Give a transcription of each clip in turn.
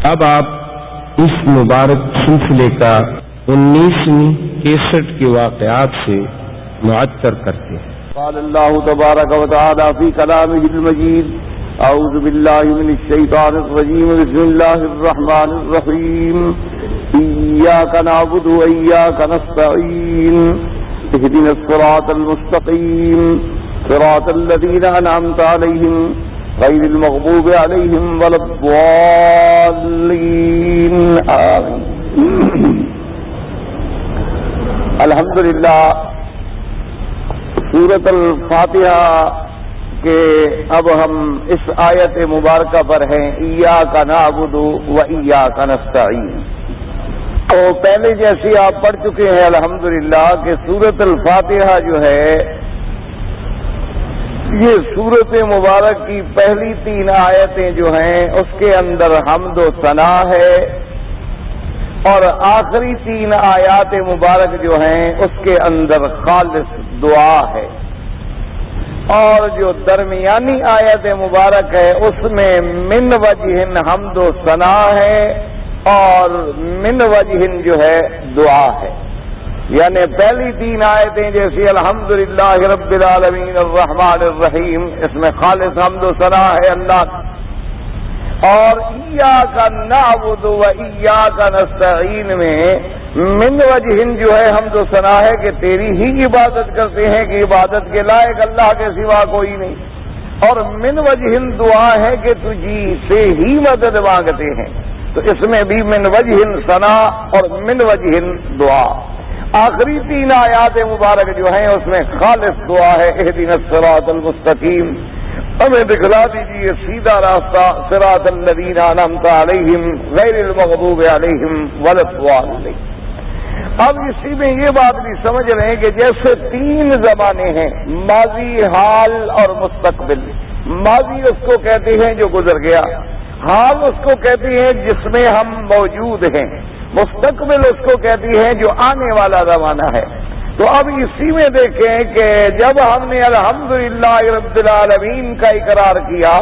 اب آپ اس مبارک سلسلے کا 19ویں کیسٹ کے واقعات سے معطر کرتے ہیں۔ قال اللہ تبارک و تعالی فی کلامہ المجید اعوذ باللہ من الشیطان الرجیم بسم اللہ الرحمن الرحیم ایاک نعبد و ایاک نستعین اہدنا الصراط المستقیم صراط الذین انعمت علیہم غیر المغضوب علیہم ولا الضالین آمین۔ الحمدللہ سورۃ الفاتحہ کے اب ہم اس آیت مبارکہ پر ہیں ایاک نعبد و ایاک نستعین۔ تو پہلے جیسی آپ پڑھ چکے ہیں الحمدللہ کہ سورۃ الفاتحہ جو ہے یہ سورۃ مبارک کی پہلی 3 آیتیں جو ہیں اس کے اندر حمد و ثنا ہے، اور آخری 3 آیات مبارک جو ہیں اس کے اندر خالص دعا ہے، اور جو درمیانی آیت مبارک ہے اس میں من وجہ حمد و ثنا ہے اور من وجہ جو ہے دعا ہے۔ یعنی پہلی 3 آیتیں جیسی الحمدللہ رب العالمین الرحمن الرحیم، اس میں خالص حمد و ثنا ہے اللہ، اور ایاک نعبد و ایاک نستعین میں من وجہ جو ہے حمد و ثنا ہے کہ تیری ہی عبادت کرتے ہیں کہ عبادت کے لائق اللہ کے سوا کوئی نہیں، اور من وجہ دعا ہے کہ تجھی سے ہی مدد مانگتے ہیں، تو اس میں بھی من وجہ ثنا اور من وجہ دعا۔ آخری 3 آیات مبارک جو ہیں اس میں خالص دعا ہے اہدنا الصراط المستقیم، ہمیں دکھلا دیجیے سیدھا راستہ، صراط الذین انعمت علیہم غیر المغضوب علیہم ولا الضالین۔ اب اسی میں یہ بات بھی سمجھ رہے ہیں کہ جیسے 3 زمانے ہیں، ماضی، حال اور مستقبل۔ ماضی اس کو کہتے ہیں جو گزر گیا، حال اس کو کہتے ہیں جس میں ہم موجود ہیں، مستقبل اس کو کہتی ہیں جو آنے والا زمانہ ہے۔ تو اب اسی میں دیکھیں کہ جب ہم نے الحمدللہ رب العالمین کا اقرار کیا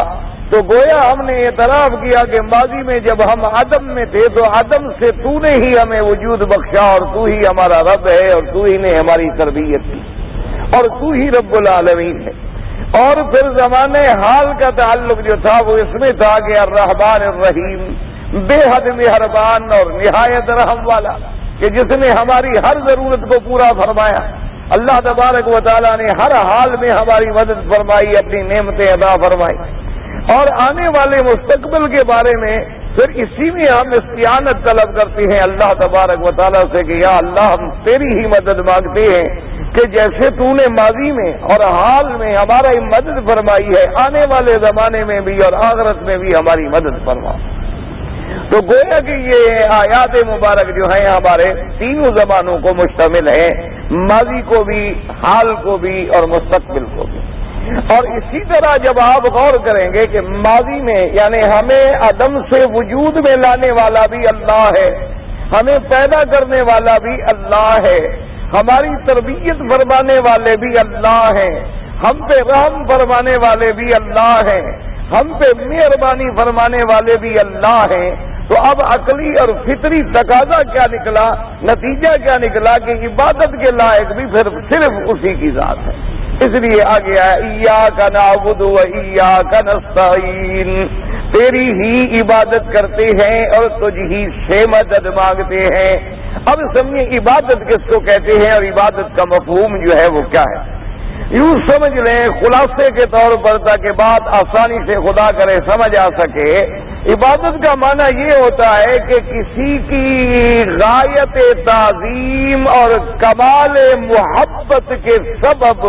تو گویا ہم نے اعتراف کیا کہ ماضی میں جب ہم عدم میں تھے تو عدم سے تو نے ہی ہمیں وجود بخشا، اور تو ہی ہمارا رب ہے، اور تو ہی نے ہماری تربیت کی، اور تو ہی رب العالمین ہے۔ اور پھر زمانے حال کا تعلق جو تھا وہ اس میں تھا کہ الرحمن الرحیم، بے حد مہربان اور نہایت رحم والا، کہ جس نے ہماری ہر ضرورت کو پورا فرمایا۔ اللہ تبارک و تعالیٰ نے ہر حال میں ہماری مدد فرمائی، اپنی نعمتیں عطا فرمائی۔ اور آنے والے مستقبل کے بارے میں پھر اسی میں ہم استعانت طلب کرتے ہیں اللہ تبارک و تعالیٰ سے کہ یا اللہ ہم تیری ہی مدد مانگتے ہیں کہ جیسے تو نے ماضی میں اور حال میں ہمارا مدد فرمائی ہے، آنے والے زمانے میں بھی اور آخرت میں بھی ہماری مدد فرما۔ تو گویا کہ یہ آیات مبارک جو ہیں ہمارے 3 زمانوں کو مشتمل ہیں، ماضی کو بھی، حال کو بھی اور مستقبل کو بھی۔ اور اسی طرح جب آپ غور کریں گے کہ ماضی میں یعنی ہمیں عدم سے وجود میں لانے والا بھی اللہ ہے، ہمیں پیدا کرنے والا بھی اللہ ہے، ہماری تربیت فرمانے والے بھی اللہ ہیں، ہم پہ رحم فرمانے والے بھی اللہ ہیں، ہم پہ مہربانی فرمانے والے بھی اللہ ہیں، تو اب عقلی اور فطری تقاضا کیا نکلا، نتیجہ کیا نکلا کہ عبادت کے لائق بھی پھر صرف اسی کی ذات ہے۔ اس لیے آگے آیا ایاک نعبد و ایاک نستعین، تیری ہی عبادت کرتے ہیں اور تجھ ہی سے مدد مانگتے ہیں۔ اب سمجھیں عبادت کس کو کہتے ہیں اور عبادت کا مفہوم جو ہے وہ کیا ہے۔ یوں سمجھ لیں خلاصے کے طور پر تاکہ بات آسانی سے خدا کرے سمجھ آ سکے، عبادت کا معنی یہ ہوتا ہے کہ کسی کی غایت تعظیم اور کمال محبت کے سبب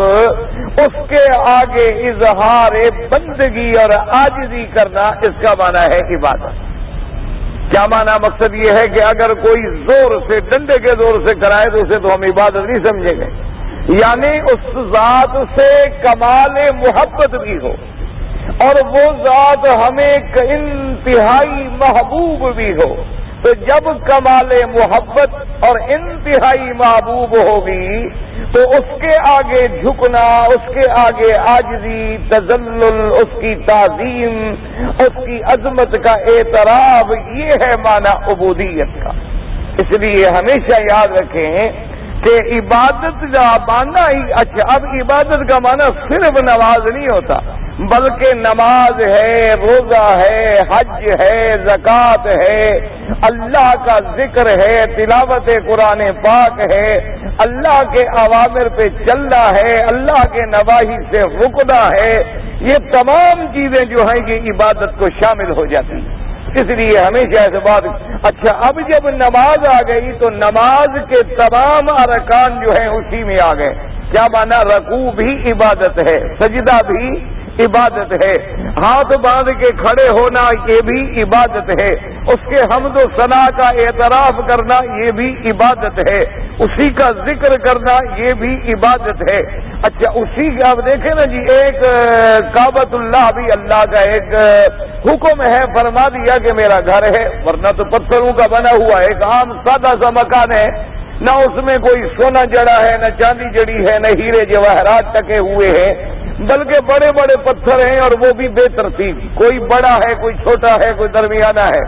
اس کے آگے اظہار بندگی اور عاجزی کرنا، اس کا معنی ہے عبادت۔ کیا معنی؟ مقصد یہ ہے کہ اگر کوئی زور سے، ڈنڈے کے زور سے کرائے تو اسے تو ہم عبادت نہیں سمجھیں گے، یعنی اس ذات سے کمال محبت بھی ہو اور وہ ذات ہمیں انتہائی محبوب بھی ہو، تو جب کمال محبت اور انتہائی محبوب ہوگی تو اس کے آگے جھکنا، اس کے آگے عاجزی، تذلل، اس کی تعظیم، اس کی عظمت کا اعتراف، یہ ہے معنی عبودیت کا۔ اس لیے ہمیشہ یاد رکھیں کہ عبادت کا معنی ہی اچھا، اب عبادت کا معنی صرف نماز نہیں ہوتا، بلکہ نماز ہے، روزہ ہے، حج ہے، زکوٰۃ ہے، اللہ کا ذکر ہے، تلاوت قرآن پاک ہے، اللہ کے اوامر پہ چلنا ہے، اللہ کے نواہی سے رکنا ہے، یہ تمام چیزیں جو ہیں یہ عبادت کو شامل ہو جاتی ہیں۔ اس لیے ہمیشہ ایسے بات اچھا، اب جب نماز آ گئی تو نماز کے تمام ارکان جو ہیں اسی میں آ گئے۔ کیا مانا؟ رکوع بھی عبادت ہے، سجدہ بھی عبادت ہے، ہاتھ باندھ کے کھڑے ہونا یہ بھی عبادت ہے، اس کے حمد و ثنا کا اعتراف کرنا یہ بھی عبادت ہے، اسی کا ذکر کرنا یہ بھی عبادت ہے۔ اچھا، اسی کا آپ دیکھیں نا جی، ایک کعبۃ اللہ بھی اللہ کا ایک حکم ہے، فرما دیا کہ میرا گھر ہے، ورنہ تو پتھروں کا بنا ہوا ہے، ایک عام سادہ سا مکان ہے، نہ اس میں کوئی سونا جڑا ہے، نہ چاندی جڑی ہے، نہ ہیرے جواہرات ٹکے ہوئے ہیں، بلکہ بڑے بڑے پتھر ہیں اور وہ بھی بے ترتیب، کوئی بڑا ہے، کوئی چھوٹا ہے، کوئی درمیانہ ہے،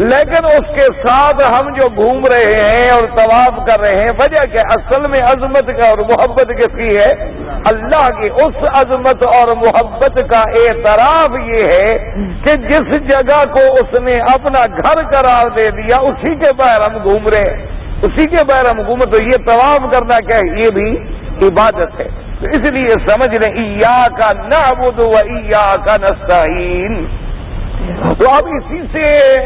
لیکن اس کے ساتھ ہم جو گھوم رہے ہیں اور طواف کر رہے ہیں، وجہ کیا؟ اصل میں عظمت کا اور محبت کس کی ہے؟ اللہ کی۔ اس عظمت اور محبت کا اعتراف یہ ہے کہ جس جگہ کو اس نے اپنا گھر قرار دے دیا اسی کے باہر ہم گھوم رہے ہیں، اسی کے باہر ہم گھوم، تو یہ طواف کرنا کیا ہے؟ یہ بھی عبادت ہے۔ تو اس لیے سمجھ لیں ایاک نعبد و ایاک نستعین۔ تو اب اسی سے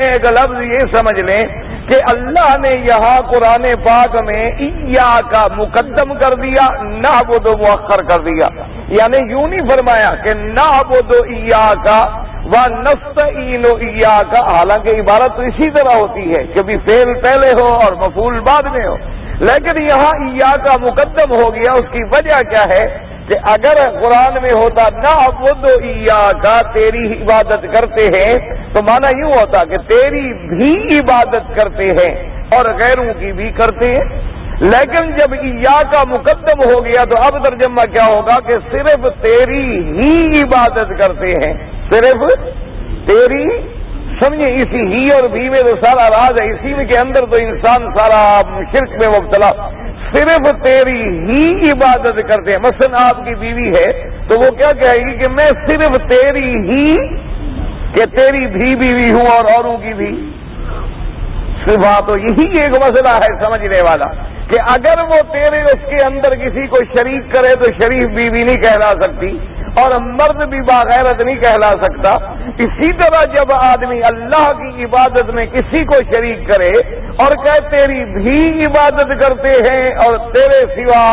ایک لفظ یہ سمجھ لیں کہ اللہ نے یہاں قرآن پاک میں ایاک مقدم کر دیا، نعبد مؤخر کر دیا، یعنی یوں نہیں فرمایا کہ نعبد ایاک و نستعین ایاک، حالانکہ عبارت تو اسی طرح ہوتی ہے، کبھی فعل پہلے ہو اور مفعول بعد میں ہو، لیکن یہاں ایاک مقدم ہو گیا۔ اس کی وجہ کیا ہے کہ اگر قرآن میں ہوتا نعبد ایاک، تیری عبادت کرتے ہیں، تو معنی یوں ہوتا کہ تیری بھی عبادت کرتے ہیں اور غیروں کی بھی کرتے ہیں، لیکن جب ایاک مقدم ہو گیا تو اب ترجمہ کیا ہوگا کہ صرف تیری ہی عبادت کرتے ہیں، صرف تیری، سمجھے؟ اسی ہی اور بھی میں تو سارا راز ہے، اسی میں کے اندر تو انسان سارا شرک میں مبتلا، صرف تیری ہی عبادت کرتے ہیں۔ مثلا آپ کی بیوی ہے تو وہ کیا کہے گی کہ میں صرف تیری ہی، کہ تیری بھی بیوی ہوں اور اوروں کی بھی صفات ہو۔ یہی ایک مسئلہ ہے سمجھنے والا کہ اگر وہ تیرے اس کے اندر کسی کو شریک کرے تو شریف بیوی نہیں کہلا سکتی اور مرد بھی باغیرت نہیں کہلا سکتا۔ اسی طرح جب آدمی اللہ کی عبادت میں کسی کو شریک کرے اور کہ تیری بھی عبادت کرتے ہیں اور تیرے سوا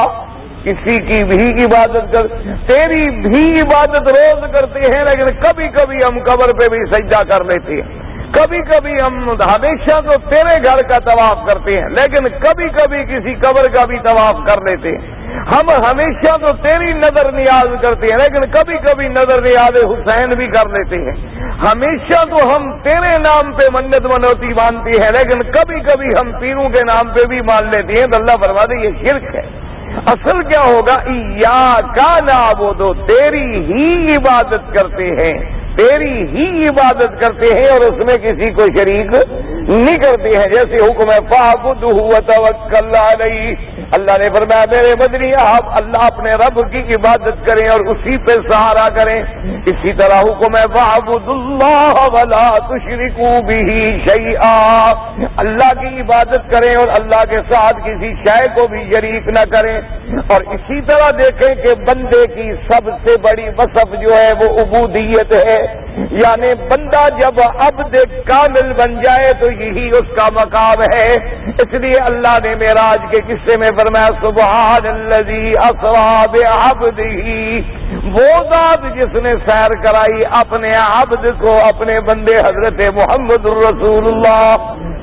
کسی کی بھی عبادت کر، تیری بھی عبادت روز کرتے ہیں، لیکن کبھی کبھی ہم قبر پہ بھی سجدہ کر لیتے ہیں، کبھی کبھی ہم ہمیشہ تو تیرے گھر کا طواف کرتے ہیں، لیکن کبھی کبھی کسی قبر کا بھی طواف کر لیتے ہیں، ہم ہمیشہ تو تیری نظر نیاز کرتے ہیں، لیکن کبھی کبھی نظر نیاز حسین بھی کر لیتے ہیں، ہمیشہ تو ہم تیرے نام پہ منت منوتی مانتے ہیں، لیکن کبھی کبھی ہم پیروں کے نام پہ بھی مان لیتے ہیں۔ تو اللہ فرماتے یہ شرک ہے۔ اصل کیا ہوگا؟ ایاک نعبد، تیری ہی عبادت کرتے ہیں، تیری ہی عبادت کرتے ہیں اور اس میں کسی کو شریک نہیں کرتے ہیں۔ جیسے حکم ہے فاعبدہ وتوکل علیہ، اللہ نے فرمایا میرے مدنی آپ اللہ اپنے رب کی عبادت کریں اور اسی پہ سہارا کریں۔ اسی طرح حکم ہے فاعبدوا اللہ ولا تشرکوا بہ شیئا، اللہ کی عبادت کریں اور اللہ کے ساتھ کسی شے کو بھی شریک نہ کریں۔ اور اسی طرح دیکھیں کہ بندے کی سب سے بڑی وصف جو ہے وہ عبودیت ہے، یعنی بندہ جب عبد کامل بن جائے تو یہی اس کا مقام ہے۔ اس لیے اللہ نے معراج کے قصے میں فرمایا سبحان الذی اسری بعبدہ، وہ ذات جس نے سیر کرائی اپنے عبد کو، اپنے بندے حضرت محمد الرسول اللہ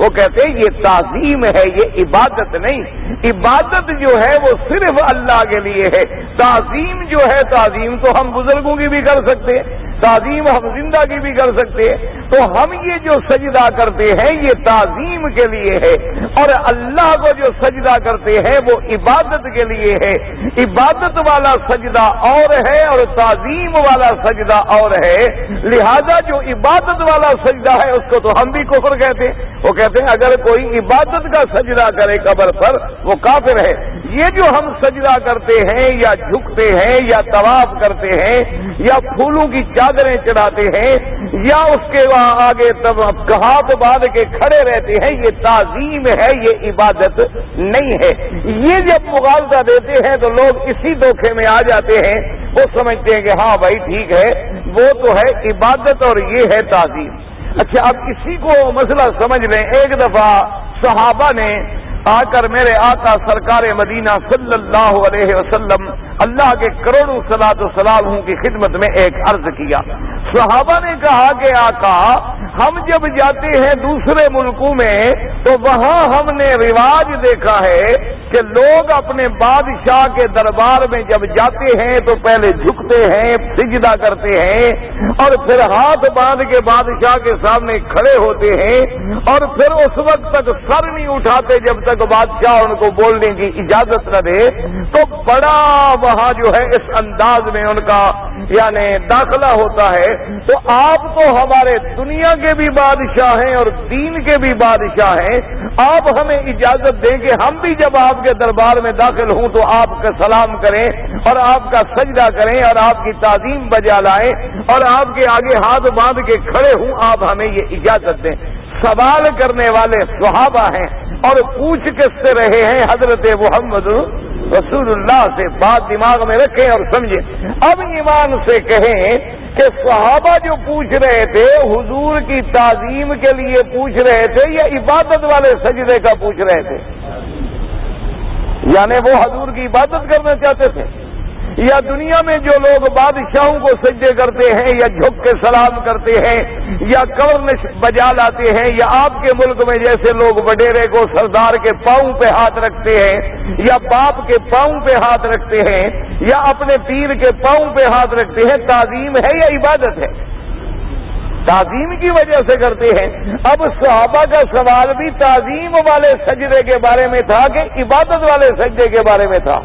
وہ کہتے ہیں یہ تعظیم ہے، یہ عبادت نہیں۔ عبادت جو ہے وہ صرف اللہ کے لیے ہے، تعظیم جو ہے، تعظیم تو ہم بزرگوں کی بھی کر سکتے ہیں، تعظیم ہم زندہ کی بھی کر سکتے ہیں، تو ہم یہ جو سجدہ کرتے ہیں یہ تعظیم کے لیے ہے، اور اللہ کو جو سجدہ کرتے ہیں وہ عبادت کے لیے ہے۔ عبادت والا سجدہ اور ہے اور تعظیم والا سجدہ اور ہے، لہذا جو عبادت والا سجدہ ہے اس کو تو ہم بھی کفر کہتے ہیں۔ وہ کہتے ہیں اگر کوئی عبادت کا سجدہ کرے قبر پر وہ کافر ہے۔ یہ جو ہم سجدہ کرتے ہیں یا جھکتے ہیں یا طواف کرتے ہیں یا پھولوں کی چادریں چڑھاتے ہیں یا اس کے آگے ہاتھ باندھ کے کھڑے رہتے ہیں، یہ تعظیم ہے، یہ عبادت نہیں ہے۔ یہ جب مغالطہ دیتے ہیں تو لوگ اسی دھوکے میں آ جاتے ہیں، وہ سمجھتے ہیں کہ ہاں بھائی ٹھیک ہے، وہ تو ہے عبادت اور یہ ہے تعظیم۔ اچھا اب اسی کو مسئلہ سمجھ لیں۔ ایک دفعہ صحابہ نے آ کر میرے آقا سرکار مدینہ صلی اللہ علیہ وسلم اللہ کے کروڑوں صلاۃ و سلام کی خدمت میں ایک عرض کیا۔ صحابہ نے کہا کہ آقا ہم جب جاتے ہیں دوسرے ملکوں میں تو وہاں ہم نے رواج دیکھا ہے کہ لوگ اپنے بادشاہ کے دربار میں جب جاتے ہیں تو پہلے جھکتے ہیں، سجدہ کرتے ہیں اور پھر ہاتھ باندھ کے بادشاہ کے سامنے کھڑے ہوتے ہیں اور پھر اس وقت تک سر نہیں اٹھاتے جب تک بادشاہ ان کو بولنے کی اجازت نہ دے۔ تو بڑا وہاں جو ہے اس انداز میں ان کا یعنی داخلہ ہوتا ہے۔ تو آپ تو ہمارے دنیا کے بھی بادشاہ ہیں اور دین کے بھی بادشاہ ہیں، آپ ہمیں اجازت دیں کہ ہم بھی جب آپ کے دربار میں داخل ہوں تو آپ کا سلام کریں اور آپ کا سجدہ کریں اور آپ کی تعظیم بجا لائیں اور آپ کے آگے ہاتھ باندھ کے کھڑے ہوں، آپ ہمیں یہ اجازت دیں۔ سوال کرنے والے صحابہ ہیں اور پوچھ کس سے رہے ہیں؟ حضرت محمد رسول اللہ سے۔ بات دماغ میں رکھیں اور سمجھیں۔ اب ایمان سے کہیں کہ صحابہ جو پوچھ رہے تھے حضور کی تعظیم کے لیے پوچھ رہے تھے یا عبادت والے سجدے کا پوچھ رہے تھے؟ یعنی وہ حضور کی عبادت کرنا چاہتے تھے یا دنیا میں جو لوگ بادشاہوں کو سجدے کرتے ہیں یا جھک کے سلام کرتے ہیں یا کورنش بجا لاتے ہیں یا آپ کے ملک میں جیسے لوگ وڈیرے کو سردار کے پاؤں پہ ہاتھ رکھتے ہیں یا باپ کے پاؤں پہ ہاتھ رکھتے ہیں یا اپنے پیر کے پاؤں پہ ہاتھ رکھتے ہیں، تعظیم ہے یا عبادت ہے؟ تعظیم کی وجہ سے کرتے ہیں۔ اب صحابہ کا سوال بھی تعظیم والے سجدے کے بارے میں تھا کہ عبادت والے سجدے کے بارے میں تھا؟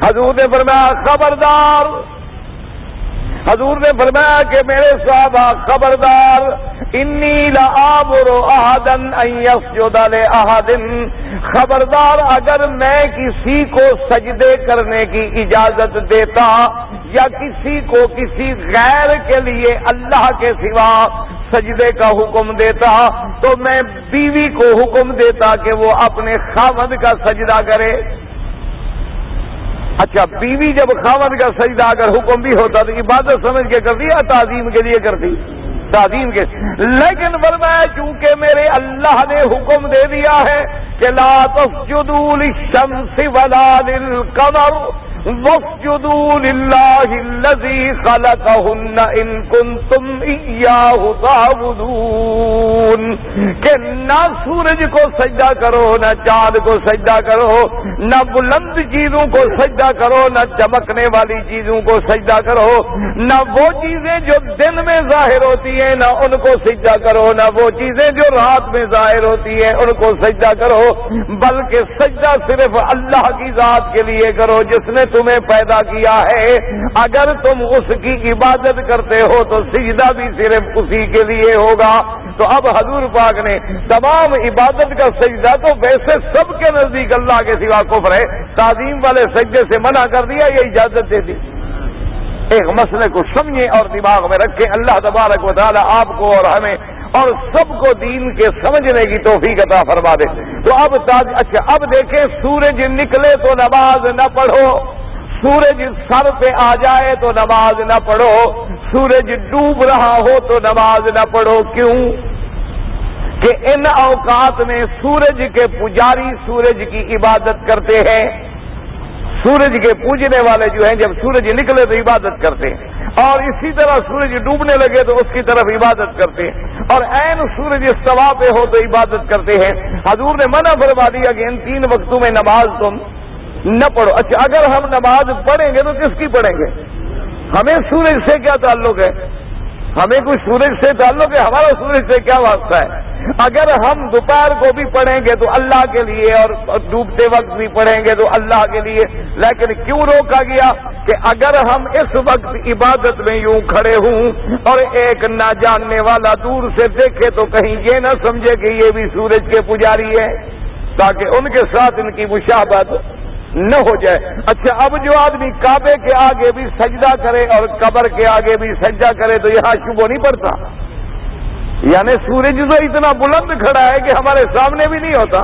حضور نے فرمایا خبردار، حضور نے فرمایا کہ میرے صحابہ خبردار، انی لآمر احدا ان یسجد لأحد، خبردار اگر میں کسی کو سجدے کرنے کی اجازت دیتا یا کسی کو کسی غیر کے لیے اللہ کے سوا سجدے کا حکم دیتا تو میں بیوی کو حکم دیتا کہ وہ اپنے خاوند کا سجدہ کرے۔ اچھا بیوی جب خاوند کا سجدہ اگر حکم بھی ہوتا تو عبادت سمجھ کے کرتی یا تعظیم کے لیے کرتی؟ تعظیم کے۔ لیکن فرمایا چونکہ میرے اللہ نے حکم دے دیا ہے کہ لا تسجدوا للشمس ولا للقمر واسجدوا للہ الذی خلقہن ان کنتم ایاہ تعبدون، کہ نہ سورج کو سجدہ کرو، نہ چاند کو سجدہ کرو، نہ بلند چیزوں کو سجدہ کرو، نہ چمکنے والی چیزوں کو سجدہ کرو، نہ وہ چیزیں جو دن میں ظاہر ہوتی ہیں نہ ان کو سجدہ کرو، نہ وہ چیزیں جو رات میں ظاہر ہوتی ہیں ان کو سجدہ کرو، بلکہ سجدہ صرف اللہ کی ذات کے لیے کرو جس نے تمہیں پیدا کیا ہے۔ اگر تم اس کی عبادت کرتے ہو تو سجدہ بھی صرف اسی کے لیے ہوگا۔ تو اب حضور پاک نے تمام عبادت کا سجدہ تو ویسے سب کے نزدیک اللہ کے سوا کفر ہے، تعظیم والے سجدے سے منع کر دیا، یہ اجازت دے دی۔ ایک مسئلے کو سمجھیں اور دماغ میں رکھیں۔ اللہ تبارک و تعالی آپ کو اور ہمیں اور سب کو دین کے سمجھنے کی توفیق عطا فرما دے۔ تو اب اچھا اب دیکھیں، سورج نکلے تو نماز نہ پڑھو، سورج سر پہ آ جائے تو نماز نہ پڑھو، سورج ڈوب رہا ہو تو نماز نہ پڑھو۔ کیوں؟ کہ ان اوقات میں سورج کے پجاری سورج کی عبادت کرتے ہیں، سورج کے پوجنے والے جو ہیں جب سورج نکلے تو عبادت کرتے ہیں۔ اور اسی طرح سورج ڈوبنے لگے تو اس کی طرف عبادت کرتے ہیں، اور عین سورج استوا پہ ہو تو عبادت کرتے ہیں۔ حضور نے منع فرما دیا کہ ان 3 وقتوں میں نماز تم نہ پڑھو۔ اچھا، اگر ہم نماز پڑھیں گے تو کس کی پڑھیں گے؟ ہمیں سورج سے کیا تعلق ہے؟ ہمیں کوئی سورج سے تعلق ہے؟ ہمارا سورج سے کیا واسطہ ہے؟ اگر ہم دوپہر کو بھی پڑھیں گے تو اللہ کے لیے، اور ڈوبتے وقت بھی پڑھیں گے تو اللہ کے لیے، لیکن کیوں روکا گیا کہ اگر ہم اس وقت عبادت میں یوں کھڑے ہوں اور ایک نہ جاننے والا دور سے دیکھے تو کہیں یہ نہ سمجھے کہ یہ بھی سورج کے پجاری ہے، تاکہ ان کے ساتھ ان کی مشابہت نہ ہو جائے۔ اچھا، اب جو آدمی کعبے کے آگے بھی سجدہ کرے اور قبر کے آگے بھی سجدہ کرے تو یہاں شبہ نہیں پڑتا؟ یعنی سورج تو اتنا بلند کھڑا ہے کہ ہمارے سامنے بھی نہیں ہوتا،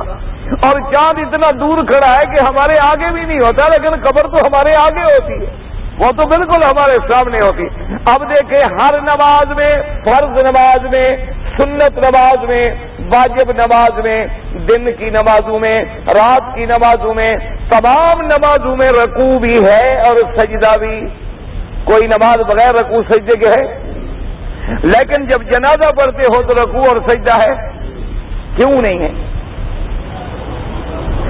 اور چاند اتنا دور کھڑا ہے کہ ہمارے آگے بھی نہیں ہوتا، لیکن قبر تو ہمارے آگے ہوتی ہے، وہ تو بالکل ہمارے سامنے ہوتی۔ اب دیکھیں، ہر نماز میں، فرض نماز میں، سنت نماز میں، واجب نماز میں، دن کی نمازوں میں، رات کی نمازوں میں، تمام نمازوں میں رکوع بھی ہے اور سجدہ بھی۔ کوئی نماز بغیر رکوع سجدے کے ہے؟ لیکن جب جنازہ پڑھتے ہو تو رکوع اور سجدہ ہے، کیوں نہیں ہے؟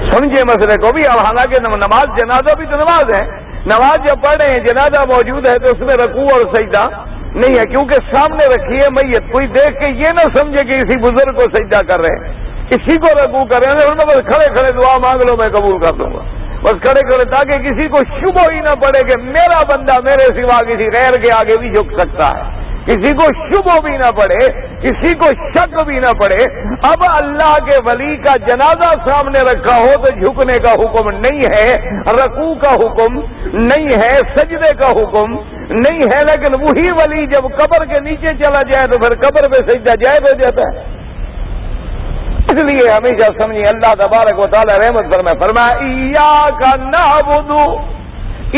سمجھے مسئلے کو بھی۔ اب حالانکہ نماز، جنازہ بھی تو نماز ہے، نماز جب پڑھ رہے ہیں جنازہ موجود ہے تو اس میں رکوع اور سجدہ نہیں ہے، کیونکہ سامنے رکھی ہے میت۔ کوئی دیکھ کے یہ نہ سمجھے کہ اسی بزرگ کو سجدہ کر رہے ہیں، اسی کو رکوع کر رہے ہیں، بس کھڑے کھڑے دعا مانگ لو میں قبول کر دوں گا، بس کھڑے کھڑے، تاکہ کسی کو شبہ ہی نہ پڑے کہ میرا بندہ میرے سوا کسی غیر کے آگے بھی جھک سکتا ہے، کسی کو شبہ بھی نہ پڑے، کسی کو شک بھی نہ پڑے۔ اب اللہ کے ولی کا جنازہ سامنے رکھا ہو تو جھکنے کا حکم نہیں ہے، رکوع کا حکم نہیں ہے، سجدے کا حکم نہیں ہے، لیکن وہی ولی جب قبر کے نیچے چلا جائے تو پھر قبر پہ سجدہ جائز ہو جاتا ہے۔ اس لیے ہمیشہ سمجھیں، اللہ تبارک و تعالی رحمت فرمایا ایاک نعبد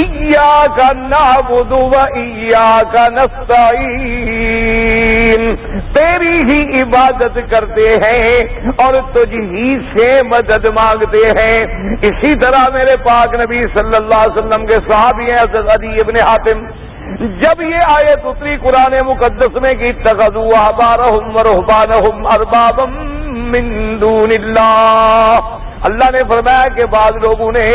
ایاک نعبد و ایاک نستعین، تیری ہی عبادت کرتے ہیں اور تجھ ہی سے مدد مانگتے ہیں۔ اسی طرح میرے پاک نبی صلی اللہ علیہ وسلم کے صحابی ہیں حضرت عدی ابن حاتم، جب یہ آیت اتری قرآن مقدس میں کہ اتخذوا احبارهم ورهبانهم اربابا من دون اللہ، اللہ نے فرمایا کہ بعض لوگوں نے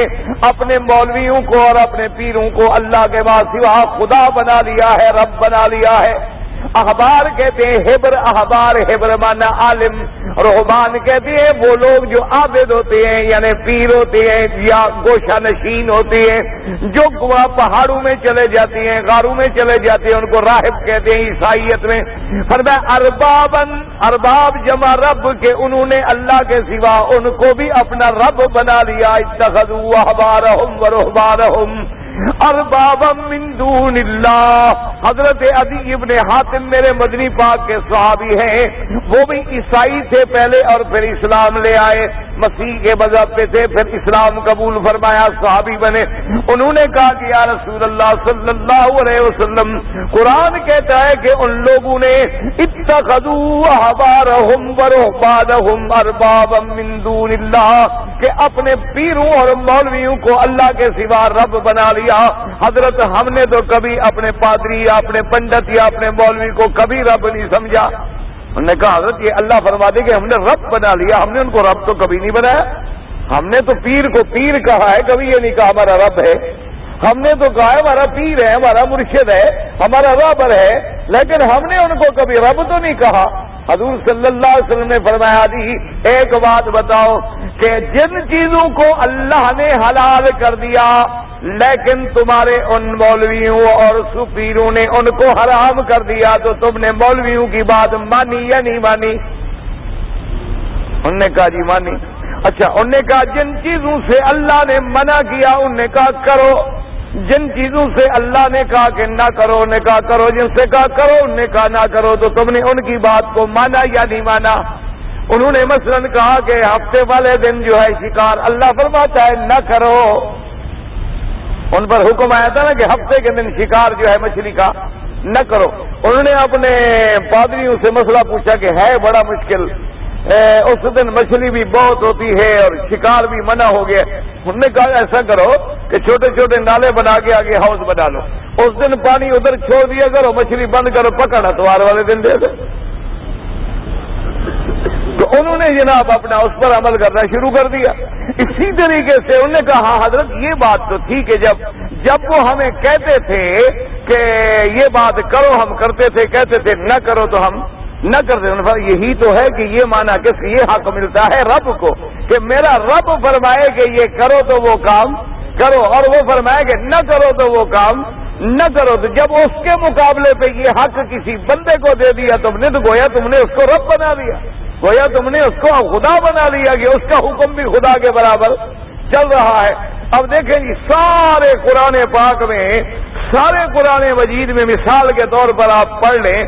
اپنے مولویوں کو اور اپنے پیروں کو اللہ کے بعد سوا خدا بنا لیا ہے، رب بنا لیا ہے۔ احبار کہتے ہیں حبر، احبار حبر مانا عالم، رہبان کہتے ہیں وہ لوگ جو عابد ہوتے ہیں، یعنی پیر ہوتے ہیں یا گوشہ نشین ہوتے ہیں، جو پہاڑوں میں چلے جاتے ہیں، غاروں میں چلے جاتے ہیں، ان کو راہب کہتے ہیں عیسائیت میں۔ فرمایا اربابن، ارباب جمع رب کے، انہوں نے اللہ کے سوا ان کو بھی اپنا رب بنا لیا۔ اتخذوا احبارهم ورهبانهم اربابا من دون اللہ۔ حضرت عدی ابن حاتم میرے مدنی پاک کے صحابی ہیں، وہ بھی عیسائی تھے پہلے اور پھر اسلام لے آئے، مسیح کے مذہب پہ تھے، پھر اسلام قبول فرمایا، صحابی بنے۔ انہوں نے کہا کہ یا رسول اللہ صلی اللہ علیہ وسلم، قرآن کہتا ہے کہ ان لوگوں نے اتخذوا احبارهم ورهبانهم اربابا من دون اللہ، کہ اپنے پیروں اور مولویوں کو اللہ کے سوا رب بنا لیا۔ حضرت ہم نے تو کبھی اپنے پادری یا اپنے پنڈت یا اپنے مولوی کو کبھی رب نہیں سمجھا۔ انہوں نے کہا حضرت یہ اللہ فرما دے کہ ہم نے رب بنا لیا، ہم نے ان کو رب تو کبھی نہیں بنایا، ہم نے تو پیر کو پیر کہا ہے، کبھی یہ نہیں کہا ہمارا رب ہے، ہم نے تو کہا ہے ہمارا پیر ہے، ہمارا مرشد ہے، ہمارا رہبر ہے، لیکن ہم نے ان کو کبھی رب تو نہیں کہا۔ حضور صلی اللہ علیہ وسلم نے فرمایا جی ایک بات بتاؤ کہ جن چیزوں کو اللہ نے حلال کر دیا لیکن تمہارے ان مولویوں اور پیروں نے ان کو حرام کر دیا تو تم نے مولویوں کی بات مانی یا نہیں مانی؟ انہوں نے کہا جی مانی۔ اچھا، انہوں نے کہا جن چیزوں سے اللہ نے منع کیا انہوں نے کہا کرو، جن چیزوں سے اللہ نے کہا کہ نہ کرو انہوں نے کہا کرو، جن سے کہا کرو انہوں نے کہا نہ کرو، تو تم نے ان کی بات کو مانا یا نہیں مانا؟ انہوں نے مثلا کہا کہ ہفتے والے دن جو ہے شکار اللہ فرماتا ہے نہ کرو، ان پر حکم آیا تھا نا کہ ہفتے کے دن شکار جو ہے مچھلی کا نہ کرو۔ انہوں نے اپنے پادریوں سے مسئلہ پوچھا کہ ہے بڑا مشکل، اس دن مچھلی بھی بہت ہوتی ہے اور شکار بھی منع ہو گیا۔ انہوں نے کہا ایسا کرو کہ چھوٹے چھوٹے نالے بنا کے آگے ہاؤس بنا لو، اس دن پانی ادھر چھوڑ دیا کرو، مچھلی بند کرو، پکڑ اتوار والے دن دے دو۔ تو انہوں نے جناب اپنا اس پر عمل کرنا شروع کر دیا۔ اسی طریقے سے انہوں نے کہا ہاں حضرت یہ بات تو ٹھیک ہے، جب وہ ہمیں کہتے تھے کہ یہ بات کرو ہم کرتے تھے، کہتے تھے نہ کرو تو ہم نہ کرتے تھے۔ یہی تو ہے کہ یہ مانا کس یہ حق ملتا ہے رب کو کہ میرا رب فرمائے کہ یہ کرو تو وہ کام کرو، اور وہ فرمائے کہ نہ کرو تو وہ کام نہ کرو۔ تو جب اس کے مقابلے پہ یہ حق کسی بندے کو دے دیا تم نے، تو گویا تم نے اس کو رب بنا دیا، گویا تم نے اس کو خدا بنا لیا کہ اس کا حکم بھی خدا کے برابر چل رہا ہے۔ اب دیکھیں جی سارے قرآن پاک میں، سارے قرآن مجید میں مثال کے طور پر آپ پڑھ لیں،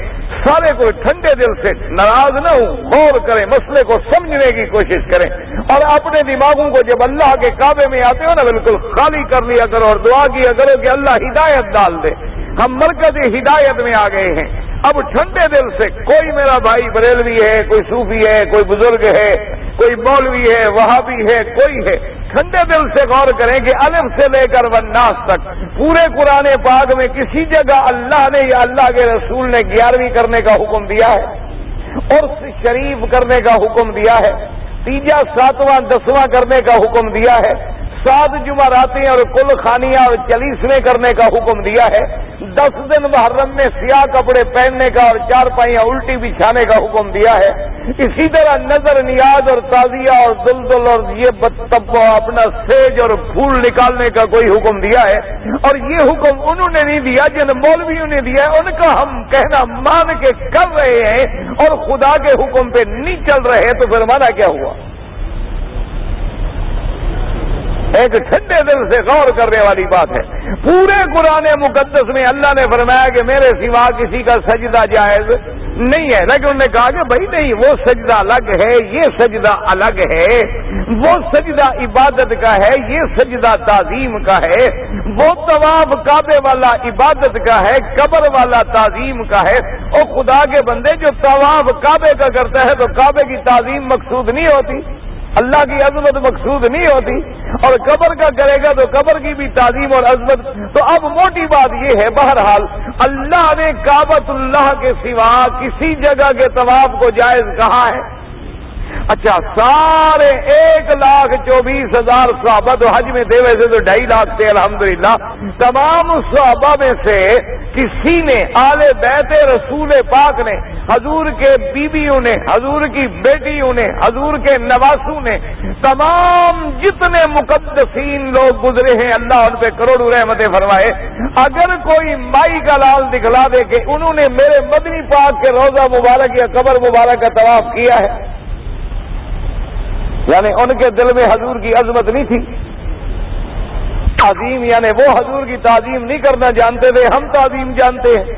سارے کوئی ٹھنڈے دل سے ناراض نہ ہوں، غور کریں، مسئلے کو سمجھنے کی کوشش کریں، اور اپنے دماغوں کو جب اللہ کے کعبے میں آتے ہو نا بالکل خالی کر لیا کرو اور دعا کیا کرو کہ اللہ ہدایت ڈال دے۔ ہم مرکز ہدایت میں آ گئے ہیں۔ اب ٹھنڈے دل سے کوئی میرا بھائی بریلوی ہے، کوئی صوفی ہے، کوئی بزرگ ہے، کوئی مولوی ہے، وہابی ہے، کوئی ہے، ٹھنڈے دل سے غور کریں کہ الف سے لے کر والناس تک پورے قرآن پاک میں کسی جگہ اللہ نے یا اللہ کے رسول نے 11ویں کرنے کا حکم دیا ہے، اور شریف کرنے کا حکم دیا ہے، تیجا 7واں 10واں کرنے کا حکم دیا ہے، 7 جمعراتیں اور کل خانیاں اور 40ویں کرنے کا حکم دیا ہے، 10 دن محرم میں سیاہ کپڑے پہننے کا اور 4 پائیاں الٹی بچھانے کا حکم دیا ہے۔ اسی طرح نظر نیاز اور تعزیہ اور دلدل اور یہ اپنا سیج اور پھول نکالنے کا کوئی حکم دیا ہے، اور یہ حکم انہوں نے نہیں دیا جن مولویوں نے دیا ہے، ان کا ہم کہنا مان کے کر رہے ہیں اور خدا کے حکم پہ نہیں چل رہے، تو پھر مانا کیا ہوا؟ ایک ٹھنڈے دل سے غور کرنے والی بات ہے۔ پورے قرآن مقدس میں اللہ نے فرمایا کہ میرے سوا کسی کا سجدہ جائز نہیں ہے، لیکن انہوں نے کہا کہ بھائی نہیں، وہ سجدہ الگ ہے، یہ سجدہ الگ ہے، وہ سجدہ عبادت کا ہے، یہ سجدہ تعظیم کا ہے، وہ طواف کعبے والا عبادت کا ہے، قبر والا تعظیم کا ہے۔ اور خدا کے بندے جو طواف کعبے کا کرتا ہے تو کعبے کی تعظیم مقصود نہیں ہوتی، اللہ کی عظمت مقصود نہیں ہوتی، اور قبر کا کرے گا تو قبر کی بھی تعظیم اور عظمت۔ تو اب موٹی بات یہ ہے، بہرحال اللہ نے کعبۃ اللہ کے سوا کسی جگہ کے طواف کو جائز کہا ہے؟ اچھا، سارے 1,24,000 صحابہ تو حج میں تھے، ویسے تو 2.5 لاکھ تھے الحمدللہ، تمام صحابہ میں سے کسی نے آل بیت رسول پاک نے، حضور کے بیویوں نے، حضور کی بیٹیوں نے، حضور کے نواسوں نے، تمام جتنے مقدسین لوگ گزرے ہیں اللہ ان پہ کروڑوں رحمتیں فرمائے، اگر کوئی مائی کا لال دکھلا دے کہ انہوں نے میرے مدنی پاک کے روضہ مبارک یا قبر مبارک کا طواف کیا ہے، یعنی ان کے دل میں حضور کی عظمت نہیں تھی، تعظیم، یعنی وہ حضور کی تعظیم نہیں کرنا جانتے تھے، ہم تعظیم جانتے ہیں۔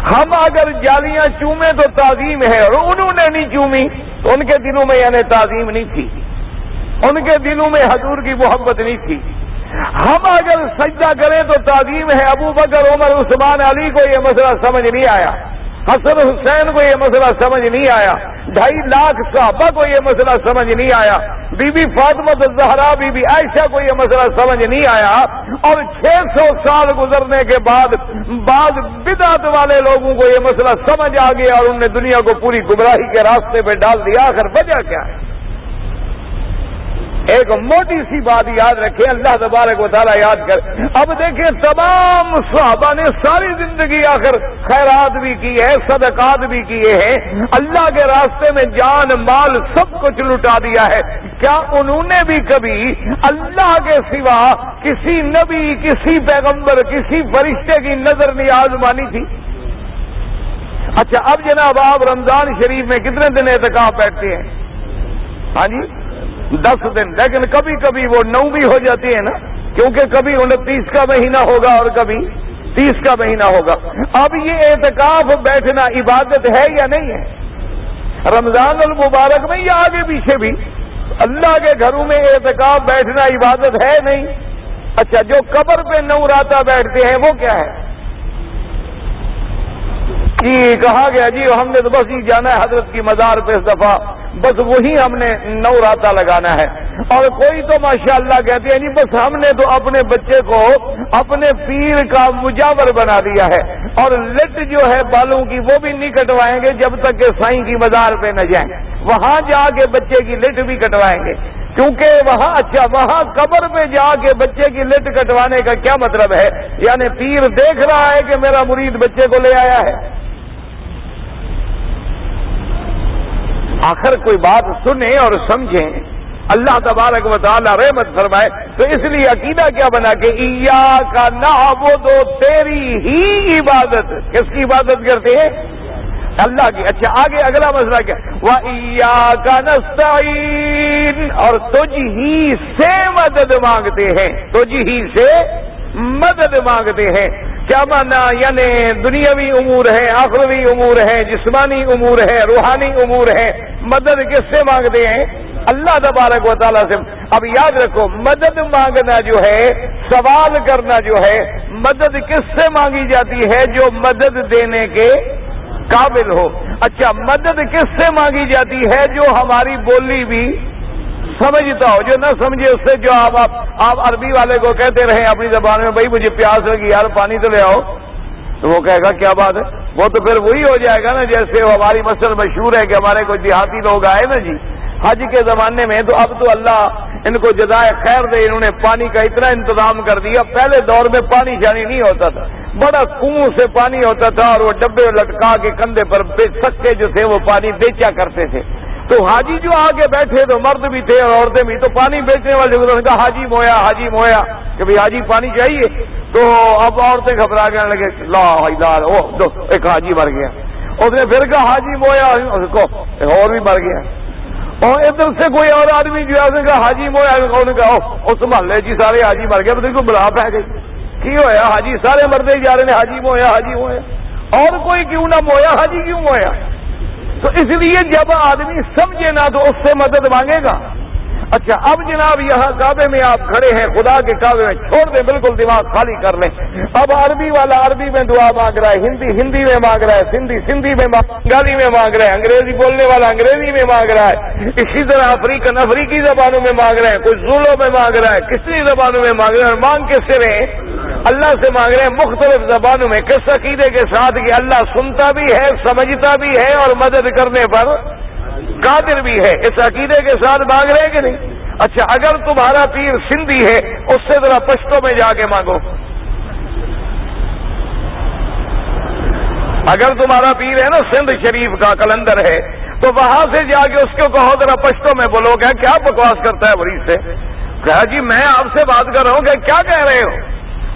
ہم اگر جالیاں چومیں تو تعظیم ہے، اور انہوں نے نہیں چومی تو ان کے دلوں میں یعنی تعظیم نہیں تھی، ان کے دلوں میں حضور کی محبت نہیں تھی۔ ہم اگر سجدہ کریں تو تعظیم ہے، ابو بکر عمر عثمان علی کو یہ مسئلہ سمجھ نہیں آیا، حسن حسین کو یہ مسئلہ سمجھ نہیں آیا، 2.5 لاکھ صحابہ کو یہ مسئلہ سمجھ نہیں آیا، بی بی فاطمہ الزہرا، بی بی عائشہ کو یہ مسئلہ سمجھ نہیں آیا، اور 600 سال گزرنے کے بعد بدعت والے لوگوں کو یہ مسئلہ سمجھ آ گیا اور انہوں نے دنیا کو پوری گمراہی کے راستے پہ ڈال دیا۔ آخر وجہ کیا ہے؟ ایک موٹی سی بات یاد رکھیں، اللہ تبارک و تعالیٰ یاد کر۔ اب دیکھیں تمام صحابہ نے ساری زندگی آخر خیرات بھی کی ہے، صدقات بھی کیے ہیں، اللہ کے راستے میں جان مال سب کچھ لٹا دیا ہے۔ کیا انہوں نے بھی کبھی اللہ کے سوا کسی نبی، کسی پیغمبر، کسی فرشتے کی نظر نیاز مانی تھی؟ اچھا، اب جناب آپ رمضان شریف میں کتنے دن اعتکاف بیٹھتے ہیں؟ ہاں جی، 10 دن، لیکن کبھی کبھی وہ 9 بھی ہو جاتی ہے نا، کیونکہ کبھی 29 کا مہینہ ہوگا اور کبھی 30 کا مہینہ ہوگا۔ اب یہ اعتکاف بیٹھنا عبادت ہے یا نہیں ہے؟ رمضان المبارک میں یا آگے پیچھے بھی اللہ کے گھروں میں اعتکاف بیٹھنا عبادت ہے نہیں؟ اچھا، جو قبر پہ 9 راتیں بیٹھتے ہیں وہ کیا ہے؟ جی کہا گیا جی ہم نے تو بس ہی جانا ہے حضرت کی مزار پہ اس دفعہ، بس وہی ہم نے 9 راتیں لگانا ہے۔ اور کوئی تو ماشاءاللہ کہتے ہیں جی بس ہم نے تو اپنے بچے کو اپنے پیر کا مجاور بنا دیا ہے، اور لٹ جو ہے بالوں کی وہ بھی نہیں کٹوائیں گے جب تک کہ سائیں کی مزار پہ نہ جائیں، وہاں جا کے بچے کی لٹ بھی کٹوائیں گے، کیونکہ وہاں قبر پہ جا کے بچے کی لٹ کٹوانے کا کیا مطلب ہے؟ یعنی پیر دیکھ رہا ہے کہ میرا مرید بچے کو لے آیا ہے۔ آخر کوئی بات سنیں اور سمجھیں، اللہ تبارک و تعالی رحمت فرمائے، تو اس لیے عقیدہ کیا بنا کہ ایاک نعبد، تیری ہی عبادت، کس کی عبادت کرتے ہیں؟ اللہ کی۔ اچھا آگے اگلا مسئلہ کیا؟ وَإِيَّاكَ نَسْتَعِينُ، اور تجھ ہی سے مدد مانگتے ہیں، تجھ ہی سے مدد مانگتے ہیں۔ کیا مانا؟ یعنی دنیاوی امور ہے، آخروی امور ہے، جسمانی امور ہے، روحانی امور ہے، مدد کس سے مانگتے ہیں؟ اللہ تبارک و تعالیٰ سے۔ اب یاد رکھو، مدد مانگنا جو ہے، سوال کرنا جو ہے، مدد کس سے مانگی جاتی ہے؟ جو مدد دینے کے قابل ہو۔ اچھا مدد کس سے مانگی جاتی ہے؟ جو ہماری بولی بھی سمجھتا ہو، جو نہ سمجھے اس سے، جو آپ عربی والے کو کہتے رہے اپنی زبان میں بھائی مجھے پیاس لگی یار پانی تو لے آؤ، تو وہ کہے گا کیا بات ہے، وہ تو پھر وہی ہو جائے گا نا جیسے وہ ہماری مثل مشہور ہے کہ ہمارے کوئی دیہاتی لوگ آئے نا جی حج کے زمانے میں، تو اب تو اللہ ان کو جزائے خیر دے، انہوں نے پانی کا اتنا انتظام کر دیا۔ پہلے دور میں پانی جانی نہیں ہوتا تھا، بڑا کنویں سے پانی ہوتا تھا اور وہ ڈبے لٹکا کے کندھے پر سکے جو تھے وہ پانی بیچا کرتے تھے۔ تو حاجی جو آگے بیٹھے تو مرد بھی تھے اور عورتیں بھی، تو پانی بیچنے والے نے کہا حاجی مویا، حاجی مویا، کہ بھائی حاجی پانی چاہیے۔ تو اب عورتیں گھبرا کے لگے، لا الہ، ایک حاجی مر گیا۔ اس نے پھر کہا حاجی مویا، اس کو اور بھی مر گیا۔ اور ادھر سے کوئی اور آدمی جو ہے اس نے کہا حاجی مویا، انہوں نے کہا اس محلے جی سارے حاجی مر گئے، تو بلا پہ گئی کی ہوا حاجی سارے مرتے ہی جا رہے ہیں، حاجی مویا، حاجی مویا، اور کوئی کیوں نہ مویا، حاجی کیوں مویا؟ تو اس لیے جب آدمی سمجھے نا تو اس سے مدد مانگے گا۔ اچھا اب جناب یہاں کعبے میں آپ کھڑے ہیں، خدا کے کعبے میں، چھوڑ دیں بالکل دماغ خالی کر لیں۔ اب عربی والا عربی میں دعا مانگ رہا ہے، ہندی میں مانگ رہا ہے، سندھی میں بنگالی میں مانگ رہا ہے، انگریزی بولنے والا انگریزی میں مانگ رہا ہے، اسی طرح افریقی زبانوں میں مانگ رہے ہیں، کوئی زولو میں مانگ رہا ہے، کسی زبانوں میں مانگ رہے ہیں، اور مانگ کس سے رہے؟ اللہ سے مانگ رہے ہیں مختلف زبانوں میں، کس عقیدے کے ساتھ کہ اللہ سنتا بھی ہے، سمجھتا بھی ہے اور مدد کرنے پر قادر بھی ہے، اس عقیدے کے ساتھ مانگ رہے ہیں کہ نہیں؟ اچھا اگر تمہارا پیر سندھی ہے اس سے ذرا پشتوں میں جا کے مانگو، اگر تمہارا پیر ہے نا سندھ شریف کا کلندر ہے تو وہاں سے جا کے اس کو کہو ذرا پشتوں میں بولو، کیا بکواس کرتا ہے مریض سے، کہا جی میں آپ سے بات کر رہا ہوں کہ کیا کہہ رہے ہو؟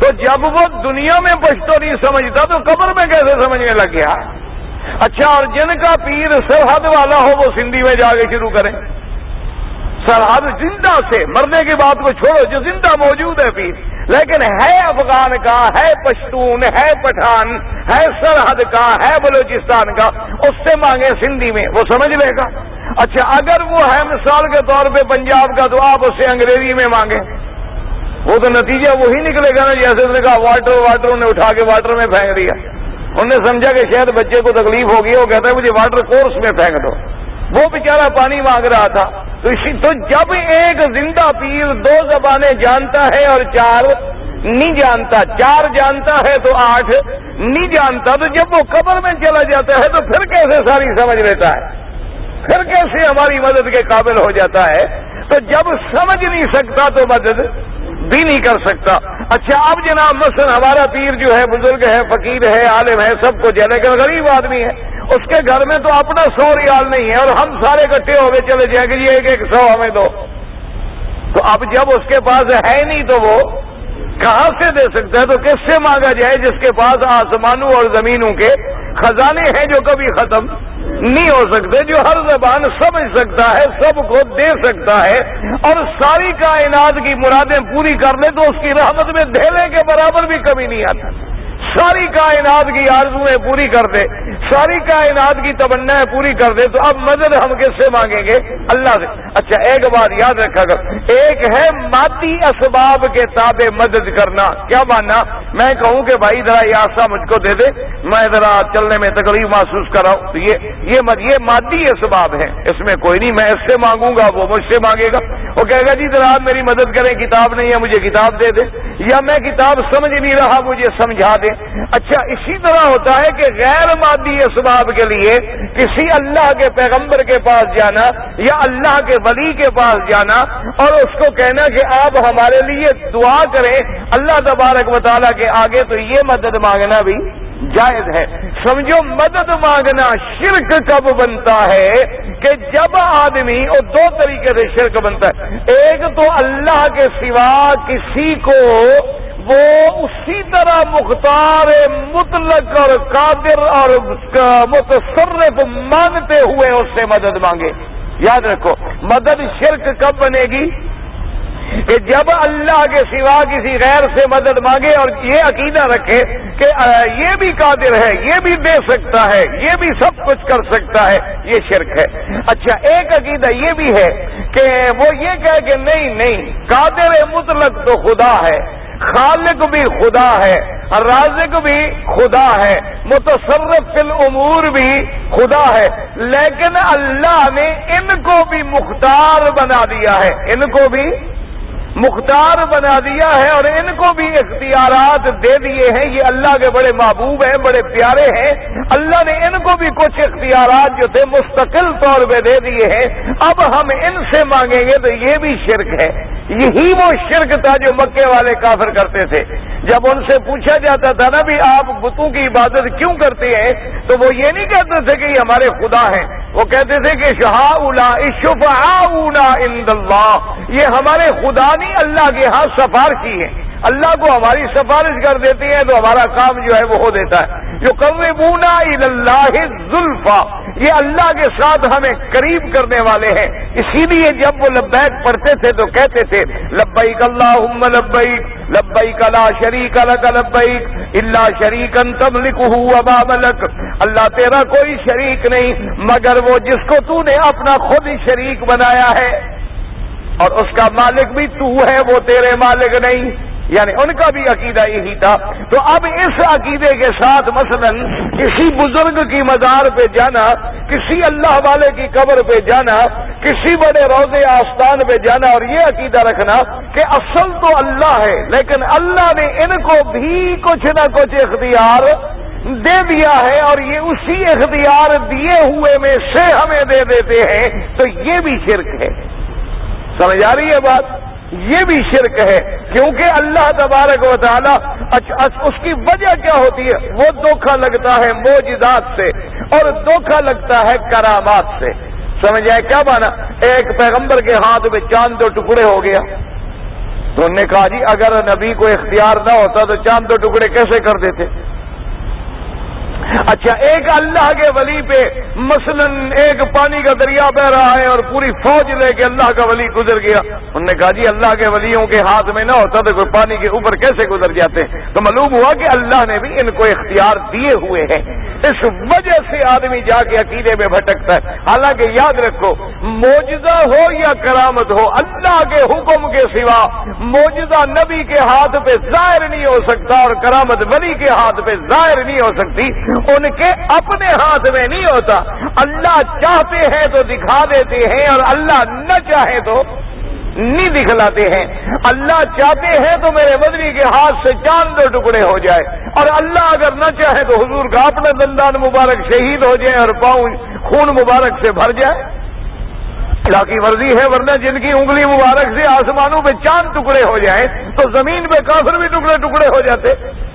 تو جب وہ دنیا میں پشتو نہیں سمجھتا تو قبر میں کیسے سمجھنے لگ گیا؟ اچھا اور جن کا پیر سرحد والا ہو وہ سندھی میں جا کے شروع کریں، سرحد زندہ سے، مرنے کی بات کو چھوڑو، جو زندہ موجود ہے پیر، لیکن ہے افغان کا، ہے پشتون، ہے پٹھان، ہے سرحد کا، ہے بلوچستان کا، اس سے مانگے سندھی میں، وہ سمجھ لے گا۔ اچھا اگر وہ ہے مثال کے طور پہ پنجاب کا تو آپ اس سے انگریزی میں مانگیں، وہ تو نتیجہ وہی نکلے گا نا جیسے اس نے کہا واٹر انہیں اٹھا کے واٹر میں پھینک دیا، انہوں نے سمجھا کہ شاید بچے کو تکلیف ہوگی، وہ کہتا ہے مجھے واٹر کورس میں پھینک دو، وہ بیچارہ پانی مانگ رہا تھا۔ تو جب ایک زندہ پیر 2 زبانیں جانتا ہے اور 4 نہیں جانتا، 4 جانتا ہے تو 8 نہیں جانتا، تو جب وہ قبر میں چلا جاتا ہے تو پھر کیسے ساری سمجھ لیتا ہے، پھر کیسے ہماری مدد کے قابل ہو جاتا ہے؟ تو جب سمجھ نہیں سکتا تو مدد بھی نہیں کر سکتا۔ اچھا اب جناب مثلا ہمارا پیر جو ہے بزرگ ہے، فقیر ہے، عالم ہے، سب کچھ ہے، لیکن غریب آدمی ہے، اس کے گھر میں تو اپنا 100 ریال نہیں ہے اور ہم سارے اکٹھے ہو گئے چلے جائیں گے یہ 100 ہمیں دو، تو اب جب اس کے پاس ہے نہیں تو وہ کہاں سے دے سکتا ہے؟ تو کس سے مانگا جائے؟ جس کے پاس آسمانوں اور زمینوں کے خزانے ہیں جو کبھی ختم نہیں ہو سکتے، جو ہر زبان سمجھ سکتا ہے، سب کو دے سکتا ہے اور ساری کائنات کی مرادیں پوری کر لے تو اس کی رحمت میں دھیلے کے برابر بھی کمی نہیں آتا، ساری کائنات کی آرزویں پوری کر دے، ساری کائنات کی تمنائیں پوری کر دے، تو اب مدد ہم کس سے مانگیں گے؟ اللہ سے۔ اچھا ایک بات یاد رکھا کر، ایک ہے مادی اسباب کے تابع مدد کرنا، کیا ماننا؟ میں کہوں کہ بھائی ذرا یہ آسا مجھ کو دے دے، میں ذرا چلنے میں تکلیف محسوس کر رہا ہوں، تو یہ مادی اسباب ہے، اس میں کوئی نہیں، میں اس سے مانگوں گا، وہ مجھ سے مانگے گا، وہ کہے گا جی ذرا آپ میری مدد کریں، کتاب نہیں ہے مجھے کتاب دے دے، یا میں کتاب سمجھ نہیں رہا مجھے سمجھا دے۔ اچھا اسی طرح ہوتا ہے کہ غیر مادی اسباب کے لیے کسی اللہ کے پیغمبر کے پاس جانا یا اللہ کے ولی کے پاس جانا اور اس کو کہنا کہ آپ ہمارے لیے دعا کریں اللہ تبارک و تعالیٰ کے آگے، تو یہ مدد مانگنا بھی جائز ہے۔ سمجھو مدد مانگنا شرک کب بنتا ہے کہ جب آدمی، اور دو طریقے سے شرک بنتا ہے، ایک تو اللہ کے سوا کسی کو وہ اسی طرح مختار مطلق اور قادر اور متصرف مانتے ہوئے اس سے مدد مانگے۔ یاد رکھو مدد شرک کب بنے گی کہ جب اللہ کے سوا کسی غیر سے مدد مانگے اور یہ عقیدہ رکھے کہ یہ بھی قادر ہے، یہ بھی دے سکتا ہے، یہ بھی سب کچھ کر سکتا ہے، یہ شرک ہے۔ اچھا ایک عقیدہ یہ بھی ہے کہ وہ یہ کہے کہ نہیں قادر مطلق تو خدا ہے، خالق بھی خدا ہے، رازق بھی خدا ہے، متصرف فی الامور بھی خدا ہے، لیکن اللہ نے ان کو بھی مختار بنا دیا ہے، ان کو بھی مختار بنا دیا ہے اور ان کو بھی اختیارات دے دیے ہیں۔ یہ اللہ کے بڑے محبوب ہیں، بڑے پیارے ہیں، اللہ نے ان کو بھی کچھ اختیارات جو تھے مستقل طور پہ دے دیے ہیں، اب ہم ان سے مانگیں گے تو یہ بھی شرک ہے۔ یہی وہ شرک تھا جو مکے والے کافر کرتے تھے۔ جب ان سے پوچھا جاتا تھا نا بھی آپ بتوں کی عبادت کیوں کرتے ہیں، تو وہ یہ نہیں کہتے تھے کہ یہ ہمارے خدا ہیں، وہ کہتے تھے کہ شفعاؤنا عند اللہ، یہ ہمارے خدا نہیں اللہ کے ہاں سفارشی ہیں، اللہ کو ہماری سفارش کر دیتے ہیں تو ہمارا کام جو ہے وہ ہو دیتا ہے۔ یقربونا الی اللہ زلفا، یہ اللہ کے ساتھ ہمیں قریب کرنے والے ہیں۔ اسی لیے جب وہ لبیک پڑھتے تھے تو کہتے تھے لبیک اللہم لبیک لبیک لا شریک لک لبیک الا شریکا تملکہ وما ملک، اللہ تیرا کوئی شریک نہیں مگر وہ جس کو تو نے اپنا خود ہی شریک بنایا ہے، اور اس کا مالک بھی تو ہے، وہ تیرے مالک نہیں، یعنی ان کا بھی عقیدہ یہی تھا۔ تو اب اس عقیدے کے ساتھ مثلا کسی بزرگ کی مزار پہ جانا، کسی اللہ والے کی قبر پہ جانا، کسی بڑے روضے آستان پہ جانا اور یہ عقیدہ رکھنا کہ اصل تو اللہ ہے لیکن اللہ نے ان کو بھی کچھ نہ کچھ اختیار دے دیا ہے اور یہ اسی اختیار دیے ہوئے میں سے ہمیں دے دیتے ہیں، تو یہ بھی شرک ہے۔ سمجھ آ رہی ہے بات؟ یہ بھی شرک ہے، کیونکہ اللہ تبارک و تعالی اس کی وجہ کیا ہوتی ہے؟ وہ دھوکہ لگتا ہے معجزات سے اور دھوکہ لگتا ہے کرامات سے۔ سمجھ آئے کیا مانا؟ ایک پیغمبر کے ہاتھ میں چاند دو ٹکڑے ہو گیا، تو انہوں نے کہا جی اگر نبی کو اختیار نہ ہوتا تو چاند دو ٹکڑے کیسے کر دیتے؟ اچھا ایک اللہ کے ولی پہ مثلا ایک پانی کا دریا بہ رہا ہے اور پوری فوج لے کے اللہ کا ولی گزر گیا، انہوں نے کہا جی اللہ کے ولیوں کے ہاتھ میں نہ ہوتا تو کوئی پانی کے اوپر کیسے گزر جاتے؟ تو معلوم ہوا کہ اللہ نے بھی ان کو اختیار دیے ہوئے ہیں، اس وجہ سے آدمی جا کے عقیدے میں بھٹکتا ہے۔ حالانکہ یاد رکھو معجزہ ہو یا کرامت ہو، اللہ کے حکم کے سوا معجزہ نبی کے ہاتھ پہ ظاہر نہیں ہو سکتا اور کرامت ولی کے ہاتھ پہ ظاہر نہیں ہو سکتی، ان کے اپنے ہاتھ میں نہیں ہوتا۔ اللہ چاہتے ہیں تو دکھا دیتے ہیں اور اللہ نہ چاہے تو نہیں دکھلاتے ہیں۔ اللہ چاہتے ہیں تو میرے مدنی کے ہاتھ سے چاند دو ٹکڑے ہو جائے، اور اللہ اگر نہ چاہے تو حضور کا اپنا دندان مبارک شہید ہو جائے اور پاؤں خون مبارک سے بھر جائے، اللہ کی مرضی ہے۔ ورنہ جن کی انگلی مبارک سے آسمانوں پہ چاند ٹکڑے ہو جائیں تو زمین پہ کافر بھی ٹکڑے ٹکڑے ہو جاتے،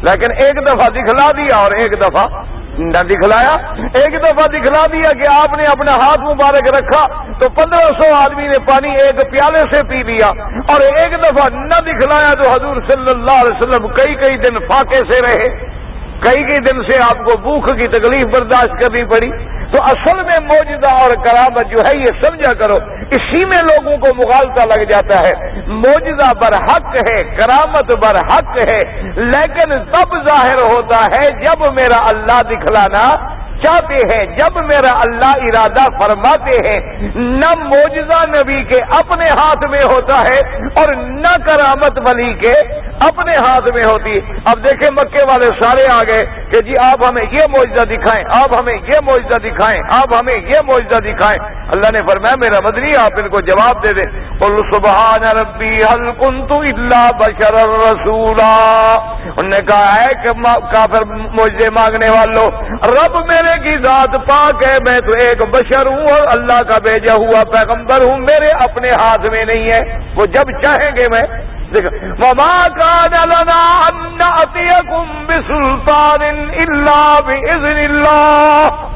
لیکن ایک دفعہ دکھلا دیا اور ایک دفعہ نہ دکھلایا۔ ایک دفعہ دکھلا دیا کہ آپ نے اپنا ہاتھ مبارک رکھا تو 1500 آدمی نے پانی ایک پیالے سے پی لیا، اور ایک دفعہ نہ دکھلایا تو حضور صلی اللہ علیہ وسلم کئی دن فاقے سے رہے، کئی دن سے آپ کو بھوک کی تکلیف برداشت کرنی پڑی۔ تو اصل میں معجزہ اور کرامت جو ہے یہ سمجھا کرو، اسی میں لوگوں کو مغالطہ لگ جاتا ہے۔ معجزہ برحق ہے، کرامت برحق ہے، لیکن تب ظاہر ہوتا ہے جب میرا اللہ دکھلانا چاہتے ہیں، جب میرا اللہ ارادہ فرماتے ہیں، نہ معجزہ نبی کے اپنے ہاتھ میں ہوتا ہے اور نہ کرامت ولی کے اپنے ہاتھ میں ہوتی ہے۔ اب دیکھیں مکے والے سارے آ گئے کہ جی آپ ہمیں یہ معجزہ دکھائیں، آپ ہمیں یہ معجزہ دکھائیں، آپ ہمیں یہ معجزہ دکھائیں۔ اللہ نے فرمایا میرا مدنی آپ ان کو جواب دے دیں، قل سبحان ربی هل كنت الا بشرا رسولا۔ انہوں نے کہا ہے کہ کافر معجزے مانگنے والوں، رب میرے کی ذات پاک ہے، میں تو ایک بشر ہوں اور اللہ کا بھیجا ہوا پیغمبر ہوں، میرے اپنے ہاتھ میں نہیں ہے، وہ جب چاہیں گے میں وَمَا كَانَ لَنَا أَن نَّأْتِيَكُم بِسُلْطَانٍ إِلَّا بِإِذْنِ اللَّهِ۔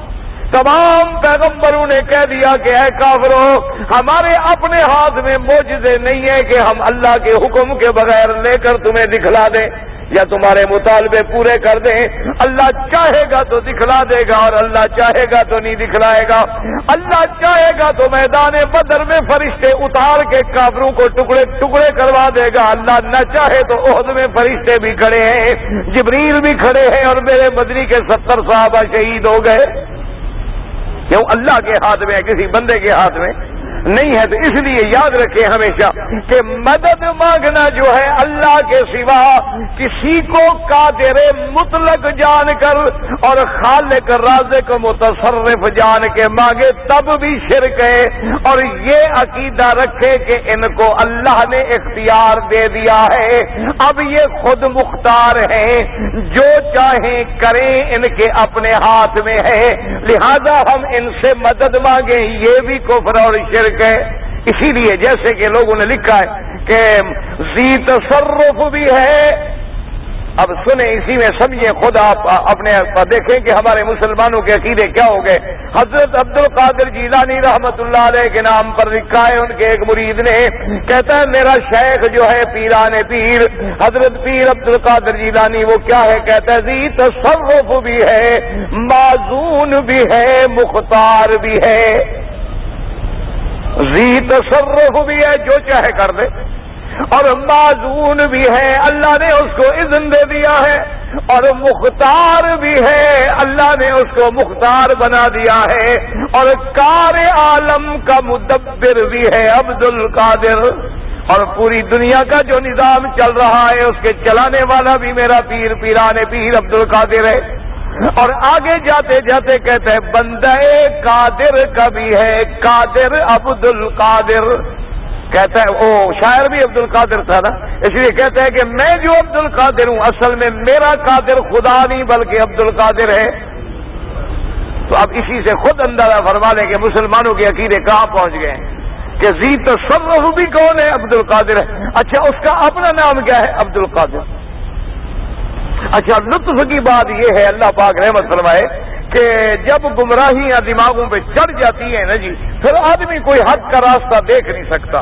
تمام پیغمبروں نے کہہ دیا کہ اے کافرو، ہمارے اپنے ہاتھ میں معجزے نہیں ہے کہ ہم اللہ کے حکم کے بغیر لے کر تمہیں دکھلا دیں یا تمہارے مطالبے پورے کر دیں۔ اللہ چاہے گا تو دکھلا دے گا اور اللہ چاہے گا تو نہیں دکھلائے گا۔ اللہ چاہے گا تو میدان بدر میں فرشتے اتار کے کافروں کو ٹکڑے ٹکڑے کروا دے گا، اللہ نہ چاہے تو احد میں فرشتے بھی کھڑے ہیں، جبریل بھی کھڑے ہیں اور میرے مدنی کے 70 صحابہ شہید ہو گئے۔ کیوں؟ اللہ کے ہاتھ میں ہے، کسی بندے کے ہاتھ میں نہیں ہے۔ تو اس لیے یاد رکھیں ہمیشہ کہ مدد مانگنا جو ہے اللہ کے سوا کسی کو قادر مطلق جان کر اور خالق رازق متصرف جان کے مانگے تب بھی شرک ہے، اور یہ عقیدہ رکھے کہ ان کو اللہ نے اختیار دے دیا ہے، اب یہ خود مختار ہیں، جو چاہیں کریں، ان کے اپنے ہاتھ میں ہے، لہذا ہم ان سے مدد مانگیں، یہ بھی کفر اور شرک ہے۔ اسی لیے جیسے کہ لوگوں نے لکھا ہے کہ ذی تصرف بھی ہے۔ اب سنیں، اسی میں سمجھیں، خود آپ اپنے دیکھیں کہ ہمارے مسلمانوں کے عقیدے کیا ہو گئے۔ حضرت عبد القادر جیلانی رحمت اللہ علیہ کے نام پر لکھا ہے، ان کے ایک مرید نے، کہتا ہے میرا شیخ جو ہے پیران پیر حضرت پیر عبد القادر جیلانی، وہ کیا ہے؟ کہتا ہے ذی تصرف بھی ہے، معزون بھی ہے، مختار بھی ہے۔ ذی تصرف بھی ہے، جو چاہے کر دے، اور معزون بھی ہے، اللہ نے اس کو اذن دے دیا ہے، اور مختار بھی ہے، اللہ نے اس کو مختار بنا دیا ہے، اور کار عالم کا مدبر بھی ہے عبد القادر، اور پوری دنیا کا جو نظام چل رہا ہے اس کے چلانے والا بھی میرا پیر پیران پیر عبد القادر ہے۔ اور آگے جاتے جاتے کہتے ہیں بندہ قادر کا بھی ہے، قادر عبد القادر، کہتا ہے وہ شاعر بھی عبد القادر تھا نا، اس لیے کہتا ہے کہ میں جو عبد القادر ہوں اصل میں میرا قادر خدا نہیں بلکہ عبد القادر ہے۔ تو اب اسی سے خود اندازہ فرما لیں کہ مسلمانوں کے عقیدے کہاں پہنچ گئے ہیں کہ ذی تصرف بھی کون ہے؟ عبد القادر ہے۔ اچھا اس کا اپنا نام کیا ہے؟ عبد القادر۔ اچھا لطف کی بات یہ ہے، اللہ پاک رحمت فرمائے، کہ جب گمراہیاں دماغوں پہ چڑھ جاتی ہیں نا جی، پھر آدمی کوئی حق کا راستہ دیکھ نہیں سکتا۔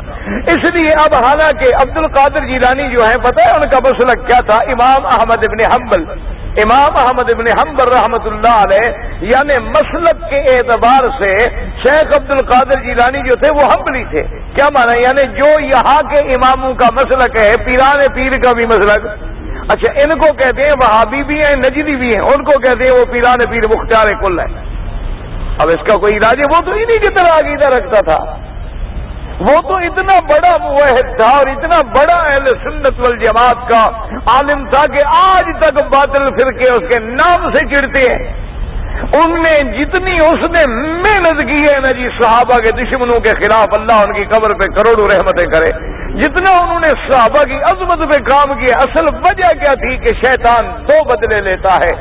اس لیے اب حالانکہ عبد القادر جیلانی جو ہیں، پتہ ہے ان کا مسلک کیا تھا؟ امام احمد ابن حنبل رحمت اللہ علیہ، یعنی مسلک کے اعتبار سے شیخ عبد القادر جیلانی جو تھے وہ حنبلی تھے۔ کیا مانا؟ یعنی جو یہاں کے اماموں کا مسلک ہے، پیران پیر کا بھی مسلک، اچھا ان کو کہتے ہیں وہابی بھی ہیں، نجدی بھی ہیں، ان کو کہتے ہیں وہ پیران پیر مختار کل ہے۔ اب اس کا کوئی علاج ہے؟ وہ تو انہی کی طرح عقیدہ رکھتا تھا، وہ تو اتنا بڑا موحد تھا اور اتنا بڑا اہل سنت والجماعت کا عالم تھا کہ آج تک باطل فرقے اس کے نام سے چڑھتے ہیں۔ ان نے جتنی اس نے محنت کی ہے نا جی صحابہ کے دشمنوں کے خلاف، اللہ ان کی قبر پہ کروڑوں رحمتیں کرے، جتنا انہوں نے صحابہ کی عظمت پہ کام کیا، اصل وجہ کیا تھی کہ شیطان دو بدلے لیتا ہے،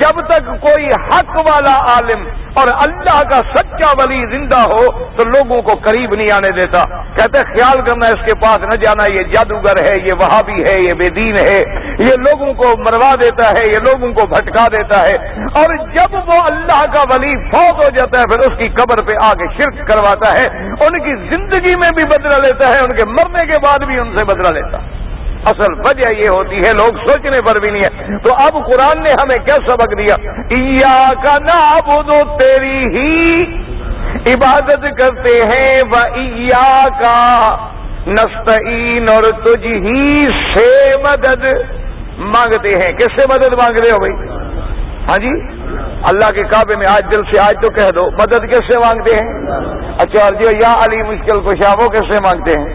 جب تک کوئی حق والا عالم اور اللہ کا سچا ولی زندہ ہو تو لوگوں کو قریب نہیں آنے دیتا، کہتے خیال کرنا اس کے پاس نہ جانا، یہ جادوگر ہے، یہ وہابی ہے، یہ بے دین ہے، یہ لوگوں کو مروا دیتا ہے، یہ لوگوں کو بھٹکا دیتا ہے، اور جب وہ اللہ کا ولی فوت ہو جاتا ہے پھر اس کی قبر پہ آ کے شرک کرواتا ہے، ان کی زندگی میں بھی بدلہ لیتا ہے، ان کے مرنے کے بعد بھی ان سے بدلہ لیتا ہے۔ اصل وجہ یہ ہوتی ہے، لوگ سوچنے پر بھی نہیں ہے۔ تو اب قرآن نے ہمیں کیا سبق دیا؟ ایاک نعبد، تیری ہی عبادت کرتے ہیں، وایاک نستعین، اور تجھ ہی سے مدد مانگتے ہیں۔ کس سے مدد مانگتے ہو بھائی؟ ہاں جی، اللہ کے کعبے میں آج دل سے آج تو کہہ دو، مدد کیسے مانگتے ہیں؟ اچھا، اور جو یا علی مشکل کشا وہ کیسے مانگتے ہیں؟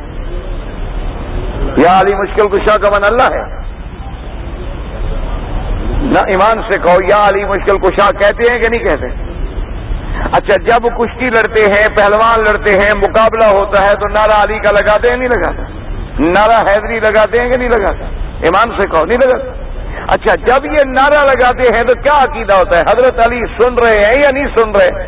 یا علی مشکل کشا کا من اللہ ہے نہ؟ ایمان سے کہو، یا علی مشکل کشا کہتے ہیں کہ نہیں کہتے؟ اچھا، جب کشتی لڑتے ہیں، پہلوان لڑتے ہیں، مقابلہ ہوتا ہے تو نعرہ علی کا لگاتے ہیں نہیں لگاتے؟ نعرہ حیدری لگاتے ہیں کہ نہیں لگاتے؟ ایمان سے کہو، نہیں لگاتے؟ اچھا، جب یہ نعرہ لگاتے ہیں تو کیا عقیدہ ہوتا ہے؟ حضرت علی سن رہے ہیں یا نہیں سن رہے؟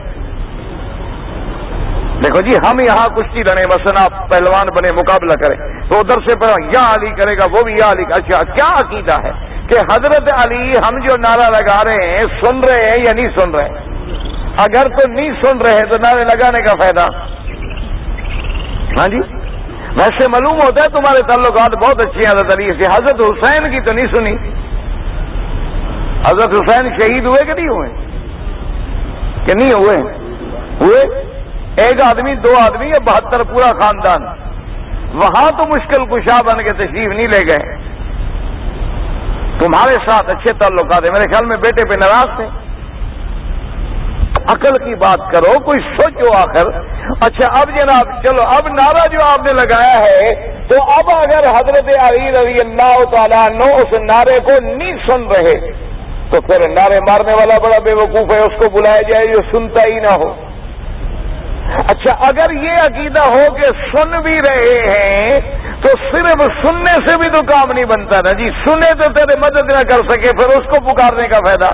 دیکھو جی، ہم یہاں کشتی لڑیں، مثلا آپ پہلوان بنے، مقابلہ کریں تو ادھر سے یا علی کرے گا، وہ بھی یا علی کا۔ اچھا، کیا عقیدہ ہے کہ حضرت علی ہم جو نعرہ لگا رہے ہیں سن رہے ہیں یا نہیں سن رہے؟ اگر تو نہیں سن رہے تو نعرے لگانے کا فائدہ؟ ہاں جی، ویسے معلوم ہوتا ہے تمہارے تعلقات بہت اچھے ہیں حضرت علی سے۔ حضرت حسین کی تو نہیں سنی؟ حضرت حسین شہید ہوئے کہ نہیں ہوئے؟ کہ نہیں ہوئے؟ ہوئے، ایک آدمی، دو آدمی یا 72 پورا خاندان۔ وہاں تو مشکل کشا بن کے تشریف نہیں لے گئے۔ تمہارے ساتھ اچھے تعلقات ہیں، میرے خیال میں بیٹے پہ ناراض تھے۔ عقل کی بات کرو، کوئی سوچو آخر۔ اچھا، اب جناب چلو، اب نعرہ جو آپ نے لگایا ہے تو اب اگر حضرت علی رضی اللہ تعالیٰ عنہ اس نعرے کو نہیں سن رہے تو پھر نعرے مارنے والا بڑا بے وقوف ہے، اس کو بلایا جائے جو سنتا ہی نہ ہو۔ اچھا، اگر یہ عقیدہ ہو کہ سن بھی رہے ہیں تو صرف سننے سے بھی تو کام نہیں بنتا نا جی، سنے تو تیرے مدد نہ کر سکے پھر اس کو پکارنے کا فائدہ؟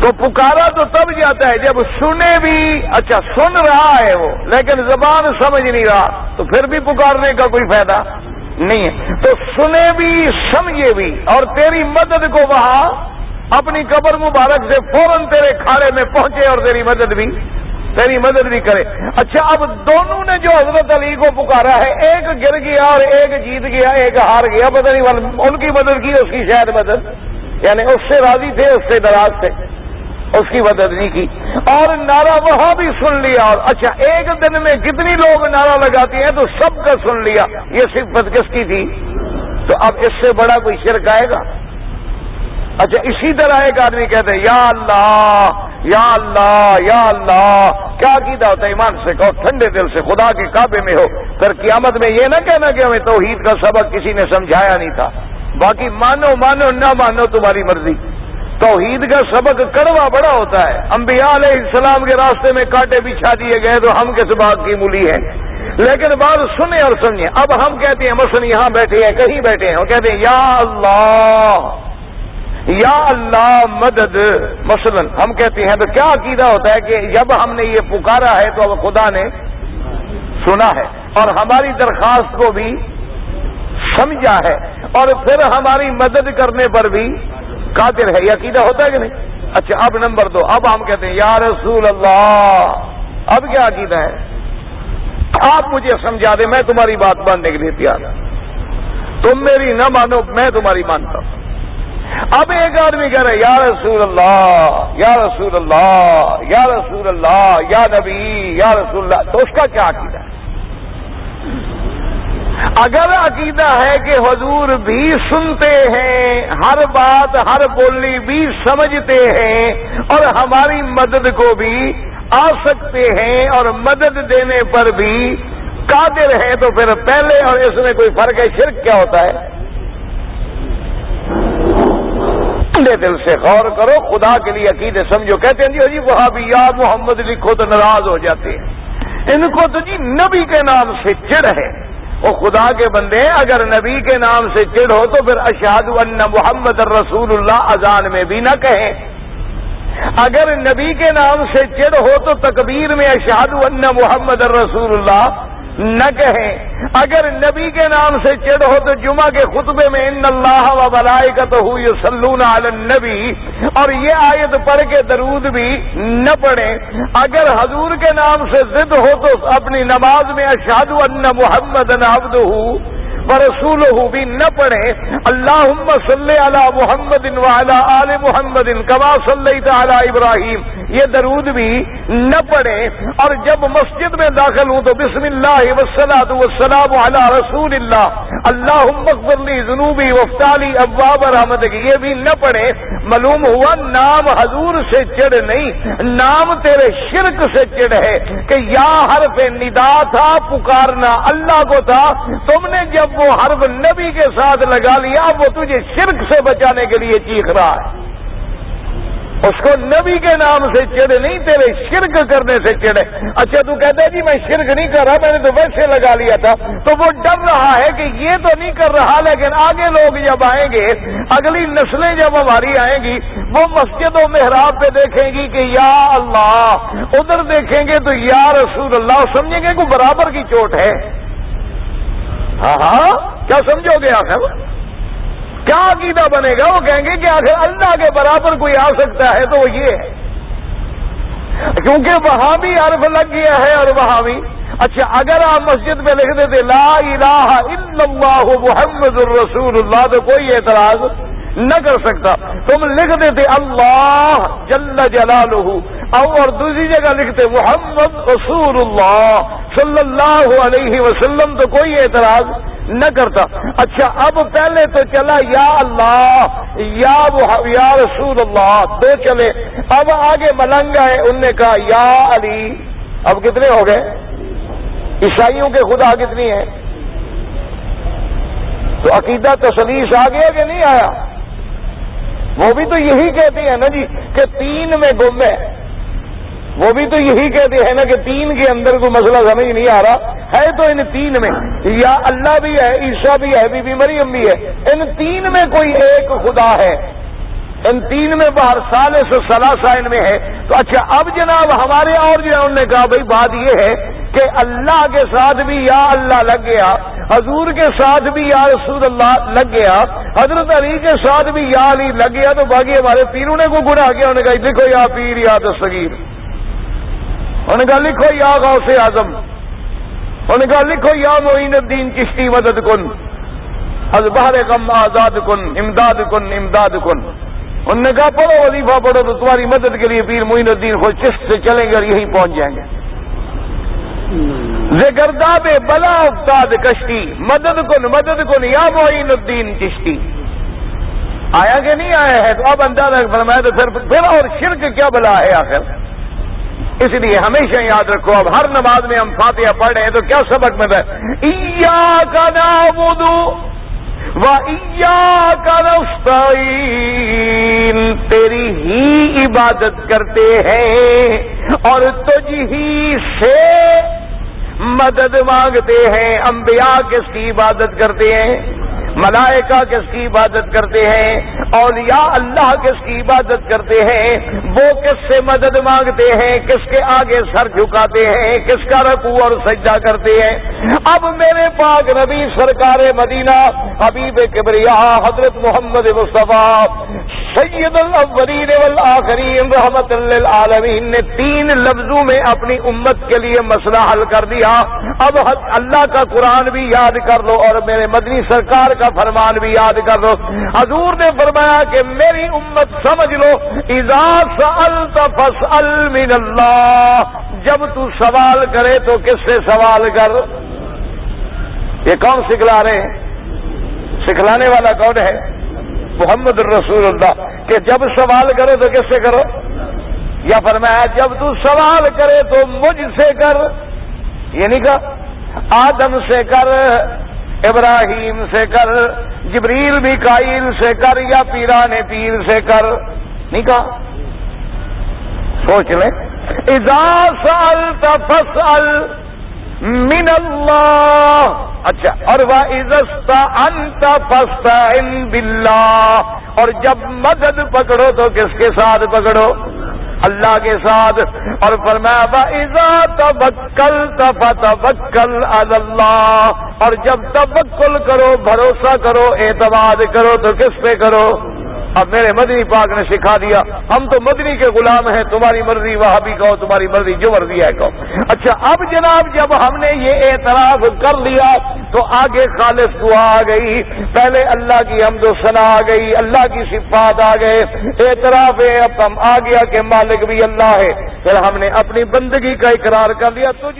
تو پکارا تو تب جاتا ہے جب سنے بھی۔ اچھا، سن رہا ہے وہ لیکن زبان سمجھ نہیں رہا تو پھر بھی پکارنے کا کوئی فائدہ نہیں ہے۔ تو سنے بھی سمجھے بھی اور تیری مدد کو وہاں اپنی قبر مبارک سے فوراً تیرے کھاڑے میں پہنچے اور تیری مدد بھی کرے۔ اچھا، اب دونوں نے جو حضرت علی کو پکارا ہے، ایک گر گیا اور ایک جیت گیا، ایک ہار گیا، پتہ نہیں ان کی مدد کی، اس کی شاید مدد، یعنی اس سے راضی تھے، اس سے ناراض تھے، اس کی مدد نہیں کی، اور نعرہ وہاں بھی سن لیا۔ اور اچھا، ایک دن میں کتنی لوگ نعرہ لگاتے ہیں تو سب کا سن لیا، یہ صفت کس کی تھی؟ تو اب اس سے بڑا کوئی شرک آئے گا؟ اچھا، اسی طرح ایک آدمی کہتے ہیں یا اللہ یا اللہ یا اللہ، کیا عقیدہ ہوتا ہے؟ ایمان سے کہو، ٹھنڈے دل سے، خدا کے کعبے میں ہو، پھر قیامت میں یہ نہ کہنا کہ ہمیں توحید کا سبق کسی نے سمجھایا نہیں تھا۔ باقی مانو نہ مانو تمہاری مرضی، توحید کا سبق کڑوا بڑا ہوتا ہے۔ انبیاء علیہ السلام کے راستے میں کانٹے بچھا دیے گئے تو ہم کس بات کی مولی ہیں؟ لیکن بات سنیں اور سمجھیں۔ اب ہم کہتے ہیں مثلا یہاں بیٹھے ہیں، کہیں بیٹھے ہیں، وہ کہتے ہیں یا اللہ مدد، مثلا ہم کہتے ہیں، تو کیا عقیدہ ہوتا ہے کہ جب ہم نے یہ پکارا ہے تو اب خدا نے سنا ہے اور ہماری درخواست کو بھی سمجھا ہے اور پھر ہماری مدد کرنے پر بھی قادر ہے۔ یہ عقیدہ ہوتا ہے کہ نہیں؟ اچھا، اب نمبر 2، اب ہم کہتے ہیں یا رسول اللہ۔ اب کیا عقیدہ ہے؟ آپ مجھے سمجھا دیں، میں تمہاری بات ماننے کے لیے تیار ہوں، تم میری نہ مانو، میں تمہاری مانتا ہوں۔ اب ایک آدمی کہہ رہا ہے یا رسول اللہ یا رسول اللہ یا رسول اللہ یا نبی یا رسول اللہ، تو اس کا کیا عقیدہ ہے؟ اگر عقیدہ ہے کہ حضور بھی سنتے ہیں، ہر بات ہر بولی بھی سمجھتے ہیں اور ہماری مدد کو بھی آ سکتے ہیں اور مدد دینے پر بھی قادر ہیں، تو پھر پہلے اور اس میں کوئی فرق ہے؟ شرک کیا ہوتا ہے؟ دل سے غور کرو، خدا کے لیے عقیدے سمجھو۔ کہتے ہیں جی وہابیات محمد لکھو تو ناراض ہو جاتے ہیں، ان کو تو جی نبی کے نام سے چڑ ہے۔ وہ خدا کے بندے، اگر نبی کے نام سے چڑ ہو تو پھر اشہد ان محمد رسول اللہ اذان میں بھی نہ کہیں۔ اگر نبی کے نام سے چڑ ہو تو تکبیر میں اشہد ان محمد رسول اللہ نہ کہیں۔ اگر نبی کے نام سے چڑ ہو تو جمعہ کے خطبے میں ان اللہ و ملائکتہ یصلون علی النبی اور یہ آیت پڑھ کے درود بھی نہ پڑھیں۔ اگر حضور کے نام سے ضد ہو تو اپنی نماز میں اشہد ان محمدن عبدہ ورسولہ بھی نہ پڑھیں۔ اللہم صلی علی محمد وعلی آل محمد کما صلیت علی ابراہیم یہ درود بھی نہ پڑھے، اور جب مسجد میں داخل ہوں تو بسم اللہ والصلاۃ والسلام علی رسول اللہ اللہم اغفر لی ذنوبی وافتح لی ابواب رحمتک یہ بھی نہ پڑھے، معلوم ہوا نام حضور سے چڑھ نہیں، نام تیرے شرک سے چڑھ ہے کہ یا حرف ندا تھا، پکارنا اللہ کو تھا، تم نے جب وہ حرف نبی کے ساتھ لگا لیا اب وہ تجھے شرک سے بچانے کے لیے چیخ رہا ہے، اس کو نبی کے نام سے چڑھ نہیں، تیرے شرک کرنے سے چڑھے۔ اچھا تو کہتا ہے جی میں شرک نہیں کر رہا، میں نے تو ویسے لگا لیا تھا، تو وہ ڈر رہا ہے کہ یہ تو نہیں کر رہا، لیکن آگے لوگ جب آئیں گے، اگلی نسلیں جب ہماری آئیں گی، وہ مسجد و محراب پہ دیکھیں گی کہ یا اللہ، ادھر دیکھیں گے تو یا رسول اللہ، سمجھیں گے کوئی برابر کی چوٹ ہے۔ ہاں کیا سمجھو گے آخر کیا عقیدہ بنے گا؟ وہ کہیں گے کہ آخر اللہ کے برابر کوئی آ سکتا ہے تو وہ یہ ہے، کیونکہ وہاں بھی حرف لگ گیا ہے اور وہاں بھی۔ اچھا اگر آپ مسجد میں لکھ دیتے لا الہ الا اللہ محمد الرسول اللہ تو کوئی اعتراض نہ کر سکتا، تم لکھ دیتے اللہ جل جلالہ اور دوسری جگہ لکھتے محمد رسول اللہ صلی اللہ علیہ وسلم تو کوئی اعتراض نہ کرتا۔ اچھا اب پہلے تو چلا یا اللہ یا رسول اللہ دو چلے، اب آگے ملنگ آئے، ان نے کہا یا علی، اب کتنے ہو گئے؟ عیسائیوں کے خدا کتنی ہیں؟ تو عقیدہ تسلیس آ گیا کہ نہیں آیا؟ وہ بھی تو یہی کہتے ہیں نا جی کہ تین میں گم ہے، وہ بھی تو یہی کہتے ہیں نا کہ تین کے اندر کوئی مسئلہ سمجھ نہیں آ رہا ہے، تو ان تین میں یا اللہ بھی ہے، عیسیٰ بھی ہے، بی بی مریم بھی ہے، ان تین میں کوئی ایک خدا ہے، ان تین میں باہر ثالث ثلاثہ ان میں ہے۔ تو اچھا اب جناب ہمارے اور جو ہے انہوں نے کہا بھائی بات یہ ہے کہ اللہ کے ساتھ بھی یا اللہ لگ گیا، حضور کے ساتھ بھی یا رسول اللہ لگ گیا، حضرت علی کے ساتھ بھی یا علی لگ گیا، تو باقی ہمارے پیروں نے کو گناہ کیا، انہوں نے کہا لکھو یا پیر یا دستگیر، انہوں نے کہا لکھو یا غوث اعظم، انہوں نے کہا لکھو یا معین الدین چشتی مدد کن، از بحر غم آزاد کن، امداد کن امداد کن، انہوں نے کہا پڑھو وظیفہ پڑھو تو تمہاری مدد کے لیے پیر معین الدین خود چشت سے چلیں گے اور یہیں پہنچ جائیں گے۔ زگرداب بلا افتاد کشتی مدد کن یا معین الدین چشتی، آیا کہ نہیں آیا ہے؟ تو اب اندازہ فرمایا تو پھر اور شرک کیا بلا ہے آخر؟ اس لیے ہمیشہ یاد رکھو، اب ہر نماز میں ہم فاتحہ پڑھ رہے ہیں تو کیا سبق میں ایاک نعبد و ایاک نستعین، تیری ہی عبادت کرتے ہیں اور تجھ ہی سے مدد مانگتے ہیں۔ انبیاء کس کی عبادت کرتے ہیں؟ ملائکہ کس کی عبادت کرتے ہیں؟ اولیاء اللہ کس کی عبادت کرتے ہیں؟ وہ کس سے مدد مانگتے ہیں؟ کس کے آگے سر جھکاتے ہیں؟ کس کا رکوع اور سجدہ کرتے ہیں؟ اب میرے پاک نبی سرکار مدینہ حبیب کبریا حضرت محمد مصطفیٰ سید الاولین والآخرین رحمت للعالمین نے تین لفظوں میں اپنی امت کے لیے مسئلہ حل کر دیا۔ اب اللہ کا قرآن بھی یاد کر لو اور میرے مدنی سرکار کا فرمان بھی یاد کر لو۔ حضور نے فرمایا کہ میری امت سمجھ لو، اذا سألت فاسأل من اللہ، جب تو سوال کرے تو کس سے سوال کر؟ یہ کون سکھلا رہے ہیں؟ سکھلانے والا کون ہے؟ محمد الرسول اللہ، کہ جب سوال کرو تو کس سے کرو؟ یا فرمایا جب تو سوال کرے تو مجھ سے کر، یہ نہیں کہا آدم سے کر، ابراہیم سے کر، جبریل میکائیل سے کر، یا پیران پیر سے کر، نہیں کہا؟ سوچ لیں، اذا سألت فاسأل من اللہ، اچھا، اور وَإِذَا اسْتَعَنْتَ فَاسْتَعِنْ بِاللَّهِ، اور جب مدد پکڑو تو کس کے ساتھ پکڑو؟ اللہ کے ساتھ۔ اور فرمایا وَإِذَا تَوَكَّلْتَ فَتَوَكَّلْ عَلَى اللَّهِ، اور جب توکل کرو، بھروسہ کرو، اعتماد کرو تو کس پہ کرو؟ اب میرے مدنی پاک نے سکھا دیا، ہم تو مدنی کے غلام ہیں، تمہاری مرضی وہابی کہو، تمہاری مرضی جو مرضی ہے کہو۔ اچھا اب جناب جب ہم نے یہ اعتراف کر لیا تو آگے خالص دعا آ گئی، پہلے اللہ کی حمد و ثنا آ گئی، اللہ کی صفات آ گئے، اعتراف اب ہم آ گیا کہ مالک بھی اللہ ہے، پھر ہم نے اپنی بندگی کا اقرار کر لیا۔ تو